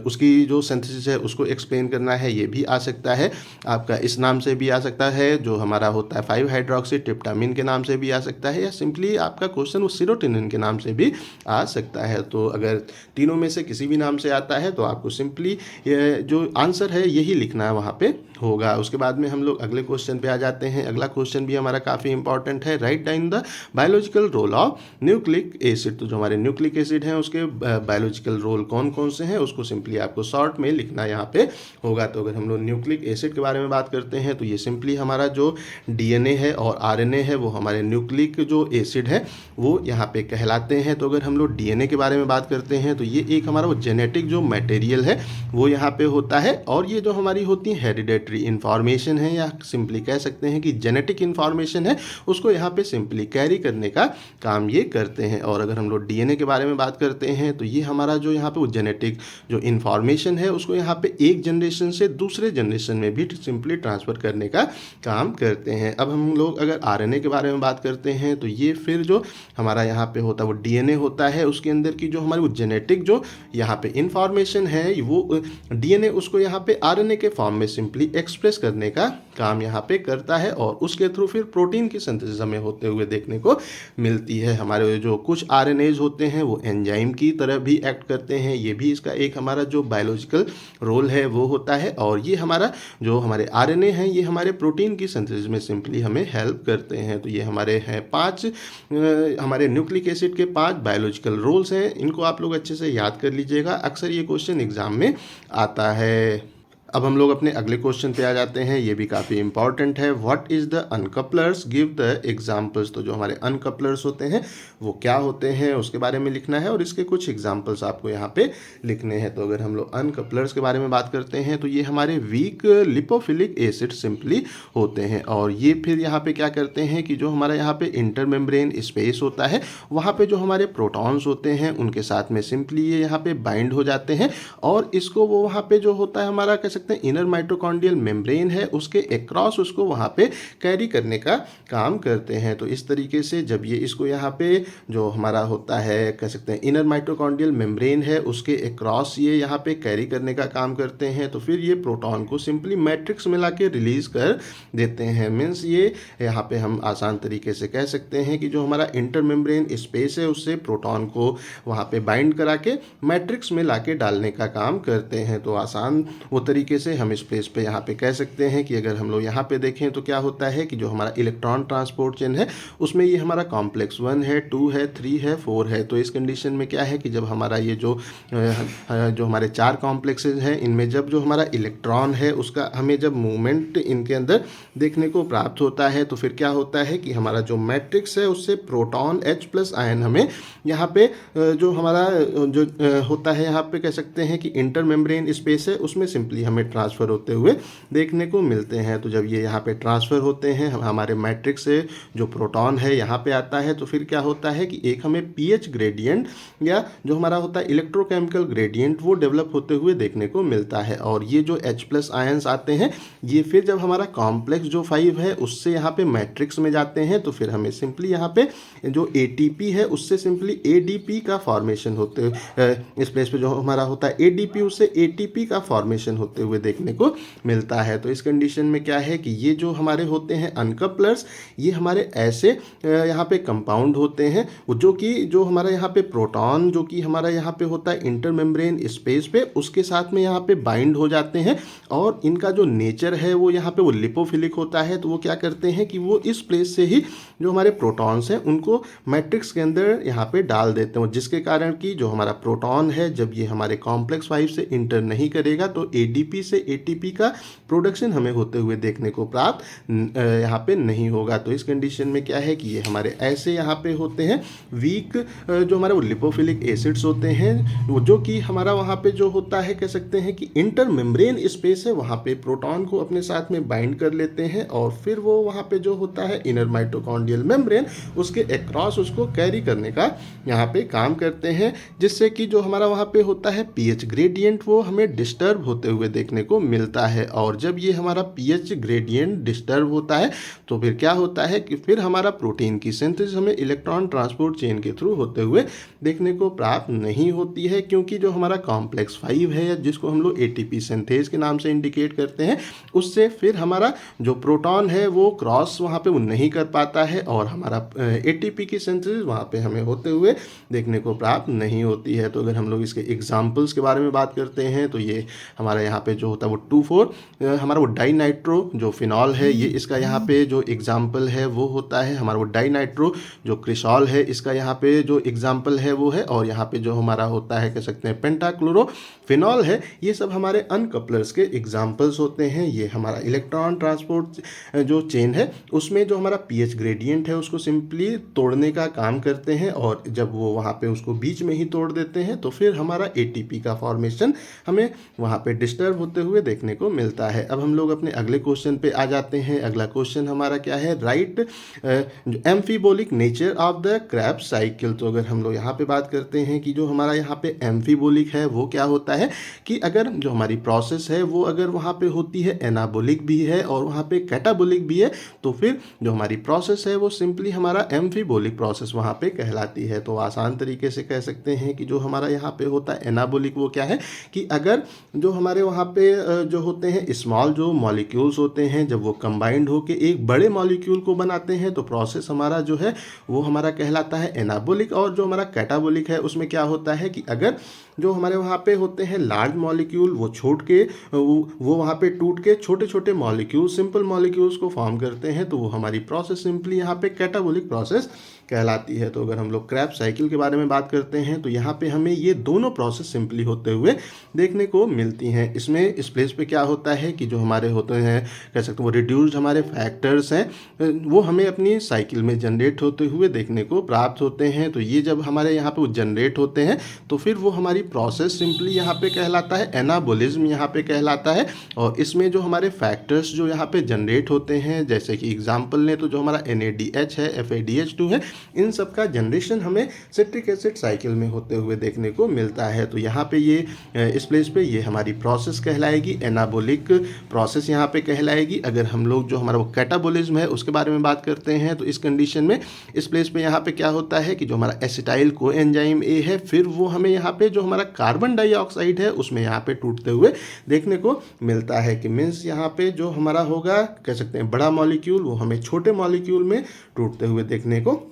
उसकी जो सिंथेसिस है उसको एक्सप्लेन करना है, ये भी आ सकता है आपका इस नाम से भी आ सकता है, जो हमारा होता है 5 हाइड्रोक्सी ट्रिप्टामिन के नाम से भी आ सकता है, या सिंपली आपका क्वेश्चन वो सीरोटिनिन के नाम से भी आ सकता है। तो अगर तीनों में से किसी भी नाम से आता है, तो आपको सिंपली जो आंसर है यही लिखना है वहाँ पे होगा। उसके बाद में हम लोग अगले क्वेश्चन पे आ जाते हैं। अगला क्वेश्चन भी हमारा काफ़ी इंपॉर्टेंट है, write down the biological role of nucleic acid. तो जो हमारे न्यूक्लिक एसिड हैं उसके बायोलॉजिकल रोल कौन कौन से हैं, उसको सिंपली आपको शॉर्ट में लिखना यहाँ पे होगा। तो अगर हम लोग न्यूक्लिक एसिड के बारे में बात करते हैं, तो ये सिंपली हमारा जो DNA है और RNA है, वो हमारे न्यूक्लिक जो एसिड है वो यहाँ पे कहलाते हैं। तो अगर हम लोग DNA के बारे में बात करते हैं, तो ये एक हमारा वो जेनेटिक जो मटेरियल है वो यहाँ पे होता है, और ये जो हमारी होती है हेरिडेटरी इंफॉर्मेशन है, या सिंपली कह सकते हैं कि जेनेटिक इंफॉर्मेशन है, उसको यहाँ पे सिंपली कैरी करने का काम ये करते हैं। और अगर हम लोग DNA के बारे में बात करते हैं, तो ये हमारा जो यहाँ पे वो जेनेटिक जो इंफॉर्मेशन है उसको यहाँ पे एक जनरेशन से दूसरे जनरेशन में भी सिंपली ट्रांसफ़र करने का काम करते हैं। अब हम लोग अगर RNA के बारे में बात करते हैं, तो ये फिर जो हमारा यहाँ पे होता है वो DNA होता है, उसके अंदर की जो हमारी वो जेनेटिक जो यहाँ पे इंफॉर्मेशन है, वो DNA उसको यहाँ पे RNA के फॉर्म में सिंपली एक्सप्रेस करने का काम यहाँ पे करता है, और उसके थ्रू फिर प्रोटीन की सिंथेसिस हमें होते हुए देखने को मिलती है। हमारे जो कुछ RNAs होते हैं वो एंजाइम की तरह भी एक्ट करते हैं, ये भी इसका एक हमारा जो बायोलॉजिकल रोल है वो होता है। और ये हमारा जो हमारे RNA हैं, ये हमारे प्रोटीन की सिंथेसिस में सिंपली हमें हेल्प करते हैं। तो ये हमारे हैं 5 हमारे न्यूक्लिक एसिड के 5 बायोलॉजिकल रोल्स हैं। इनको आप लोग अच्छे से याद कर लीजिएगा, अक्सर ये क्वेश्चन एग्जाम में आता है। अब हम लोग अपने अगले क्वेश्चन पे आ जाते हैं, ये भी काफ़ी इंपॉर्टेंट है। What is the uncouplers, give the examples. तो जो हमारे अनकपलर्स होते हैं वो क्या होते हैं उसके बारे में लिखना है, और इसके कुछ एग्जांपल्स आपको यहाँ पे लिखने हैं। तो अगर हम लोग अनकपलर्स के बारे में बात करते हैं, तो ये हमारे वीक लिपोफिलिक एसिड सिंपली होते हैं, और ये फिर यहाँ पे क्या करते हैं कि जो हमारा यहाँ पे इंटरमेम्ब्रेन स्पेस होता है, वहाँ पे जो हमारे प्रोटॉन्स होते हैं उनके साथ में सिंपली ये यहाँ पे बाइंड हो जाते हैं, और इसको वो वहाँ पे जो होता है हमारा कह सकते हैं इनर माइटोकॉन्ड्रियल मेम्ब्रेन है, उसके अक्रॉस उसको वहाँ पे कैरी करने का काम करते हैं। तो इस तरीके से जब ये इसको यहाँ पे जो हमारा होता है कह सकते हैं इनर माइटोकॉन्ड्रियल मेम्ब्रेन है, उसके अक्रॉस ये यहाँ पे कैरी करने का काम करते हैं, तो फिर ये प्रोटॉन को सिंपली मैट्रिक्स में लाके रिलीज कर देते हैं। मीन्स ये यहाँ पे हम आसान तरीके से कह सकते हैं कि जो हमारा इंटर मेम्ब्रेन स्पेस है उससे प्रोटॉन को वहाँ पे बाइंड करा के मैट्रिक्स में लाके डालने का काम करते हैं। तो आसान वो तरीके से हम इस प्लेस पे यहाँ पे कह सकते हैं कि अगर हम लोग यहाँ पे देखें तो क्या होता है कि जो हमारा इलेक्ट्रॉन ट्रांसपोर्ट चेन है उसमें ये हमारा कॉम्प्लेक्स 1 है, 2 है, 3 है, 4 है। तो इस कंडीशन में क्या है कि जब हमारा ये जो हमारे 4 कॉम्प्लेक्सेज हैं, इनमें जब जो हमारा इलेक्ट्रॉन है उसका हमें जब मूवमेंट इनके अंदर देखने को प्राप्त होता है, तो फिर क्या होता है कि हमारा जो मैट्रिक्स है उससे प्रोटॉन H+ आयन हमें यहाँ पे जो हमारा जो होता है यहाँ पे कह सकते हैं कि इंटर मेम्ब्रेन स्पेस है उसमें सिंपली हमें हमें ट्रांसफ़र होते हुए देखने को मिलते हैं। तो जब ये यहाँ पे ट्रांसफ़र होते हैं हमारे मैट्रिक्स से जो प्रोटॉन है यहाँ पे आता है, तो फिर क्या होता है कि एक हमें पीएच ग्रेडियंट या जो हमारा होता है इलेक्ट्रोकेमिकल ग्रेडियंट वो डेवलप होते हुए देखने को मिलता है। और ये जो H+ आयंस आते हैं ये फिर जब हमारा कॉम्प्लेक्स जो 5 है उससे यहाँ पे मैट्रिक्स में जाते हैं, तो फिर हमें सिंपली यहाँ पे जो ATP है उससे सिंपली ADP का फॉर्मेशन होते इस प्लेस पे जो हमारा होता है ADP उससे ATP का फॉर्मेशन होते हुए देखने को मिलता है। तो इस कंडीशन में क्या है कि ये जो हमारे होते हैं अनकपलर्स, ये हमारे ऐसे यहाँ पे कंपाउंड होते हैं जो कि जो हमारा यहाँ पे प्रोटॉन जो कि हमारा यहाँ पे होता है इंटरमेम्ब्रेन स्पेस पे उसके साथ में यहाँ पे बाइंड हो जाते हैं। और इनका जो नेचर है वो यहाँ पे वो लिपोफिलिक होता है। तो वो क्या करते हैं कि वो इस प्लेस से ही जो हमारे प्रोटॉन्स हैं उनको मैट्रिक्स के अंदर यहाँ पे डाल देते हैं, जिसके कारण कि जो हमारा प्रोटॉन है जब ये हमारे कॉम्प्लेक्स 5 से इंटर नहीं करेगा तो ADP से ATP का प्रोडक्शन हमें होते हुए देखने को प्राप्त यहाँ पे नहीं होगा। तो इस कंडीशन में क्या है कि ये हमारे ऐसे यहाँ पे होते हैं वीक जो हमारे वो लिपोफिलिक एसिड्स होते हैं, वो जो कि हमारा वहाँ पे जो होता है कह सकते हैं कि इंटर मेम्ब्रेन स्पेस है वहाँ पे प्रोटॉन को अपने साथ में बाइंड कर लेते हैं और फिर वो वहाँ पे जो होता है इनर माइटोकॉन्ड्रियल मेम्ब्रेन उसके अक्रॉस उसको कैरी करने का यहाँ पे काम करते हैं, जिससे कि जो हमारा वहाँ पे होता है पीएच ग्रेडियंट वो हमें डिस्टर्ब होते हुए देखने को मिलता है। और जब ये हमारा पीएच ग्रेडियंट डिस्टर्ब होता है तो फिर क्या होता है कि फिर हमारा प्रोटीन की सिंथेसिस हमें इलेक्ट्रॉन ट्रांसपोर्ट चेन के थ्रू होते हुए देखने को प्राप्त नहीं होती है, क्योंकि जो हमारा कॉम्प्लेक्स 5 है जिसको हम लोग ATP सिंथेज के नाम से इंडिकेट करते हैं उससे फिर हमारा जो प्रोटॉन है वो क्रॉस वहाँ पे वो नहीं कर पाता है और हमारा ATP की सिंथेसिस वहाँ पे हमें होते हुए देखने को प्राप्त नहीं होती है। तो अगर हम लोग इसके एग्जाम्पल्स के बारे में बात करते हैं तो ये हमारा यहाँ पे जो होता है वो 2,4 हमारा वो डाइनाइट्रो जो फिनॉल है ये इसका यहाँ पे जो एग्जाम्पल है वो होता है। हमारा वो डाइनाइट्रो जो क्रिसॉल है इसका यहाँ पे जो एग्जाम्पल है वो है। और यहाँ पे जो हमारा होता है कह सकते हैं पेंटाक्लोरो फिनॉल है, ये सब हमारे अनकपलर्स के एग्जाम्पल्स होते हैं। ये हमारा इलेक्ट्रॉन ट्रांसपोर्ट जो चेन है उसमें जो हमारा पीएच ग्रेडियंट है उसको सिंपली तोड़ने का काम करते हैं और जब वो वहाँ पे उसको बीच में ही तोड़ देते हैं तो फिर हमारा ATP का फॉर्मेशन हमें वहाँ पे डिस्टर्ब होते हुए देखने को मिलता है। अब हम लोग अपने अगले क्वेश्चन पे आ जाते हैं। अगला क्वेश्चन हमारा क्या है, right एम्फीबोलिक nature of the Krebs cycle. तो अगर हम लोग यहाँ पे बात करते हैं कि जो हमारा यहाँ पे एम्फीबोलिक है वो क्या होता है कि अगर जो हमारी प्रोसेस है वो अगर वहाँ पे होती है एनाबोलिक भी है और वहाँ पे कैटाबोलिक भी है तो फिर जो हमारी प्रोसेस है वो सिंपली हमारा एम्फीबोलिक प्रोसेस वहाँ पे कहलाती है। तो आसान तरीके से कह सकते हैं कि जो हमारा यहाँ पे होता है एनाबोलिक वो क्या है कि अगर जो हमारे वहाँ पे जो होते हैं स्मॉल जो मॉलिक्यूल्स होते हैं जब वो कंबाइंड होके एक बड़े मॉलिक्यूल को बनाते हैं तो प्रोसेस हमारा जो है वो हमारा कहलाता है एनाबोलिक। और जो हमारा कैटाबोलिक है उसमें क्या होता है कि अगर जो हमारे वहाँ पे होते हैं लार्ज मॉलिक्यूल वो वो वहाँ पे टूट के छोटे छोटे मॉलिक्यूल सिंपल मॉलिक्यूल्स को फॉर्म करते हैं तो वो हमारी प्रोसेस सिंपली यहाँ पे कैटाबोलिक प्रोसेस कहलाती है। तो अगर हम लोग क्रेब्स साइकिल के बारे में बात करते हैं तो यहाँ पे हमें ये दोनों प्रोसेस सिंपली होते हुए देखने को मिलती हैं। इसमें इस प्लेस पे क्या होता है कि जो हमारे होते हैं कह सकते हैं वो रिड्यूस्ड हमारे फैक्टर्स हैं वो हमें अपनी साइकिल में जनरेट होते हुए देखने को प्राप्त होते हैं। तो ये जब हमारे यहाँ पे वो जनरेट होते हैं तो फिर वो हमारी प्रोसेस सिंपली यहाँ पे कहलाता है एनाबोलिज्म यहाँ पे कहलाता है। और इसमें जो हमारे फैक्टर्स जो यहाँ पे जनरेट होते हैं जैसे कि एग्जाम्पल लें तो जो हमारा NADH है FADH2 है इन सब का जनरेशन हमें सिट्रिक एसिड साइकिल में होते हुए देखने को मिलता है। तो यहाँ पे ये इस प्लेस पे ये हमारी प्रोसेस कहलाएगी एनाबोलिक प्रोसेस यहाँ पे कहलाएगी। अगर हम लोग जो हमारा वो कैटाबोलिज्म है उसके बारे में बात करते हैं तो इस कंडीशन में इस प्लेस पे यहाँ पे क्या होता है कि जो हमारा एसिटाइल कोएंजाइम A है फिर वो हमें यहाँ पे जो हमारा कार्बन डाइऑक्साइड है उसमें यहाँ पे टूटते हुए देखने को मिलता है कि मीन्स यहाँ पे जो हमारा होगा कह सकते हैं बड़ा मॉलिक्यूल वो हमें छोटे मॉलिक्यूल में टूटते हुए देखने को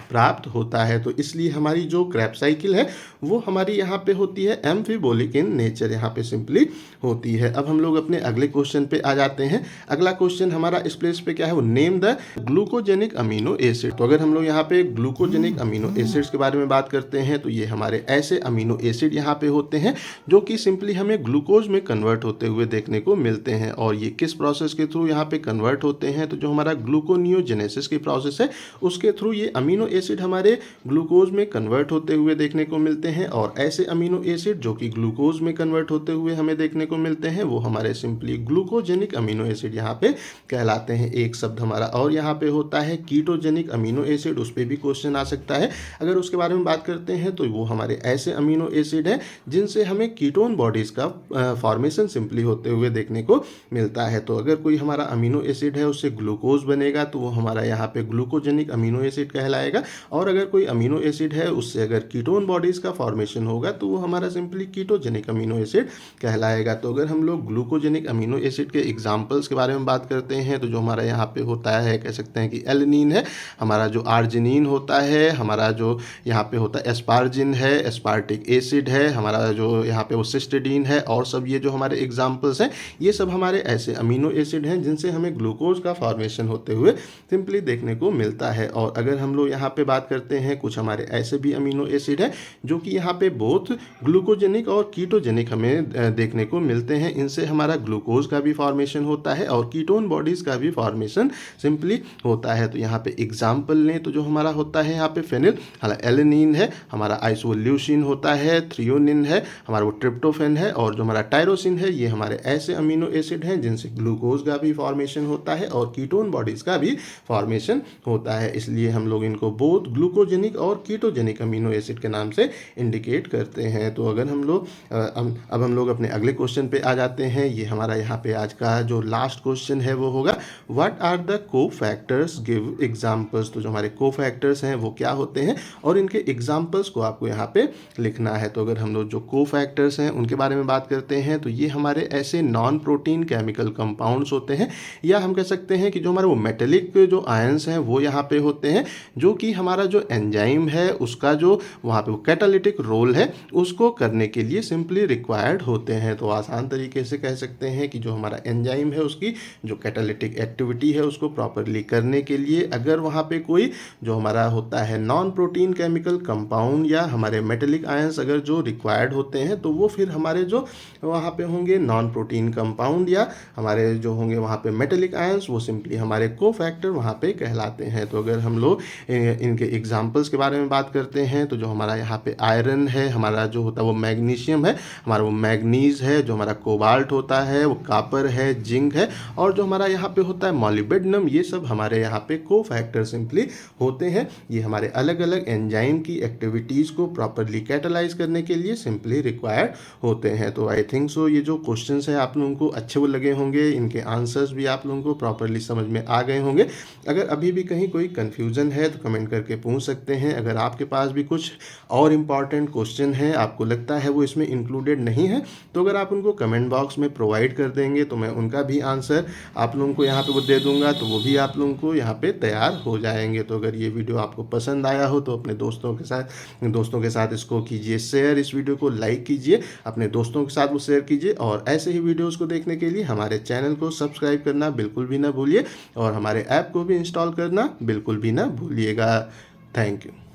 प्राप्त होता है। तो इसलिए हमारी जो क्रेब्स साइकिल है वो हमारी यहाँ पे होती है एम्फीबोलिक इन नेचर यहाँ पे सिंपली होती है। अब हम लोग अपने अगले क्वेश्चन पे आ जाते हैं। अगला क्वेश्चन हमारा इस प्लेस पे क्या है वो name the glucogenic amino acid. तो अगर हम लोग यहाँ पे ग्लूकोजेनिक अमीनो एसिड्स के बारे में बात करते हैं तो ये हमारे ऐसे अमीनो एसिड यहाँ पे होते हैं जो कि सिंपली हमें ग्लूकोज में कन्वर्ट होते हुए देखने को मिलते हैं। और ये किस प्रोसेस के थ्रू यहाँ पे कन्वर्ट होते हैं तो जो हमारा ग्लूकोनियोजेनेसिस की प्रोसेस है उसके थ्रू ये अमीनो एसिड हमारे ग्लूकोज में कन्वर्ट होते हुए देखने को मिलते हैं, और ऐसे अमीनो एसिड जो कि ग्लूकोज में कन्वर्ट होते हुए हमें देखने को मिलते हैं वो हमारे सिंपली ग्लूकोजेनिक अमीनो एसिड यहाँ पे कहलाते हैं। एक शब्द हमारा और यहाँ पे होता है कीटोजेनिक अमीनो एसिड, उस पर भी क्वेश्चन आ सकता है। अगर उसके बारे में बात करते हैं तो वो हमारे ऐसे अमीनो एसिड हैं जिनसे हमें कीटोन बॉडीज का फॉर्मेशन सिंपली होते हुए देखने को मिलता है। तो अगर कोई हमारा अमीनो एसिड है उससे ग्लूकोज बनेगा तो वो हमारा यहाँ पे ग्लूकोजेनिक अमीनो एसिड कहलाएगा, और अगर कोई अमीनो एसिड है उससे अगर कीटोन बॉडीज का फॉर्मेशन होगा तो वो हमारा सिंपली कीटोजेनिक अमीनो एसिड कहलाएगा। तो अगर हम लोग ग्लूकोजेनिक अमीनो एसिड के एग्जाम्पल्स के बारे में बात करते हैं तो जो हमारा यहाँ पे होता है कह सकते हैं कि एलनीन है, हमारा जो आर्जिनिन होता है, हमारा जो यहाँ पे होता है एस्पार्जिन है, एस्पार्टिक एसिड है, हमारा जो यहाँ पे वो सिस्टिडीन है, और सब ये जो हमारे एग्जाम्पल्स हैं ये सब हमारे ऐसे अमीनो एसिड हैं जिनसे हमें ग्लूकोज का फॉर्मेशन होते हुए सिंपली देखने को मिलता है। और अगर हम लोग यहाँ पे बात करते हैं कुछ हमारे ऐसे भी अमीनो एसिड हैं जो कि यहाँ पे बोथ ग्लूकोजेनिक और कीटोजेनिक हमें देखने को मिलते हैं। इनसे हमारा ग्लूकोज का भी फॉर्मेशन होता है और कीटोन बॉडीज़ का भी फॉर्मेशन सिंपली होता है। तो यहाँ पे एग्जाम्पल लें तो जो हमारा होता है यहाँ पे फेनिल एलेनिन है, हमारा आइसोल्यूसिन होता है, थ्रियोनिन है, हमारा वो ट्रिप्टोफेन है, और जो हमारा टायरोसिन है ये हमारे ऐसे अमीनो एसिड हैं जिनसे ग्लूकोज का भी फॉर्मेशन होता है और कीटोन बॉडीज़ का भी फॉर्मेशन होता है। इसलिए हम लोग इनको बोथ ग्लूकोजेनिक और कीटोजेनिक अमीनो एसिड के नाम से इंडिकेट करते हैं। तो अगर हम लोग अब हम लोग अपने अगले क्वेश्चन पे आ जाते हैं। ये हमारा यहाँ पे आज का जो लास्ट क्वेश्चन है वो होगा व्हाट आर द को फैक्टर्स, गिव एग्जाम्पल्स। तो जो हमारे को फैक्टर्स हैं वो क्या होते हैं और इनके एग्जाम्पल्स को आपको यहाँ पे लिखना है। तो अगर हम लोग जो को फैक्टर्स हैं उनके बारे में बात करते हैं तो ये हमारे ऐसे नॉन प्रोटीन केमिकल कंपाउंड्स होते हैं, या हम कह सकते हैं कि जो हमारे वो मेटेलिक जो आयंस हैं वो यहाँ पे होते हैं, जो कि हमारा जो एंजाइम है उसका जो वहाँ पे वो कैटालिटिक रोल है उसको करने के लिए सिंपली रिक्वायर्ड होते हैं। तो आसान तरीके से कह सकते हैं कि जो हमारा एंजाइम है उसकी जो कैटालिटिक एक्टिविटी है उसको प्रॉपरली करने के लिए अगर वहाँ पे कोई जो हमारा होता है नॉन प्रोटीन केमिकल कंपाउंड या हमारे मेटेलिक आयंस अगर जो रिक्वायर्ड होते हैं तो वो फिर हमारे जो वहाँ पे होंगे नॉन प्रोटीन कंपाउंड या हमारे जो होंगे वहाँ पे मेटेलिक आयंस वो सिंपली हमारे को फैक्टर वहाँ पे कहलाते हैं। तो अगर हम लोग इनके एग्जाम्पल्स के बारे में बात करते हैं तो जो हमारा यहाँ पे आयरन है, हमारा जो होता है वो मैग्नीशियम है, हमारा वो मैग्नीज है, जो हमारा कोबाल्ट होता है वो कापर है, जिंक है, और जो हमारा यहाँ पे होता है मॉलिब्डेनम, ये सब हमारे यहाँ पे को फैक्टर सिंपली होते हैं। ये हमारे अलग अलग एंजाइम की एक्टिविटीज़ को प्रॉपरली कैटलाइज करने के लिए सिंपली रिक्वायर्ड होते हैं। तो आई थिंक सो ये जो क्वेश्चंस हैं आप लोगों को अच्छे वो लगे होंगे, इनके आंसर्स भी आप लोगों को प्रॉपरली समझ में आ गए होंगे। अगर अभी भी कहीं कोई कन्फ्यूज़न है तो कमेंट करके पूछ सकते हैं। अगर आपके पास भी कुछ और इम्पॉर्टेंट क्वेश्चन है आपको लगता है वो इसमें इंक्लूडेड नहीं है तो अगर आप उनको कमेंट बॉक्स में प्रोवाइड कर देंगे तो मैं उनका भी आंसर आप लोगों को यहाँ पे वो दे दूंगा, तो वो भी आप लोगों को यहाँ पे तैयार हो जाएंगे। तो अगर ये वीडियो आपको पसंद आया हो तो अपने दोस्तों के साथ इसको कीजिए शेयर, इस वीडियो को लाइक कीजिए, अपने दोस्तों के साथ वो शेयर कीजिए, और ऐसे ही वीडियोज़ को देखने के लिए हमारे चैनल को सब्सक्राइब करना बिल्कुल भी ना भूलिए और हमारे ऐप को भी इंस्टॉल करना बिल्कुल भी ना भूलिएगा। Thank you.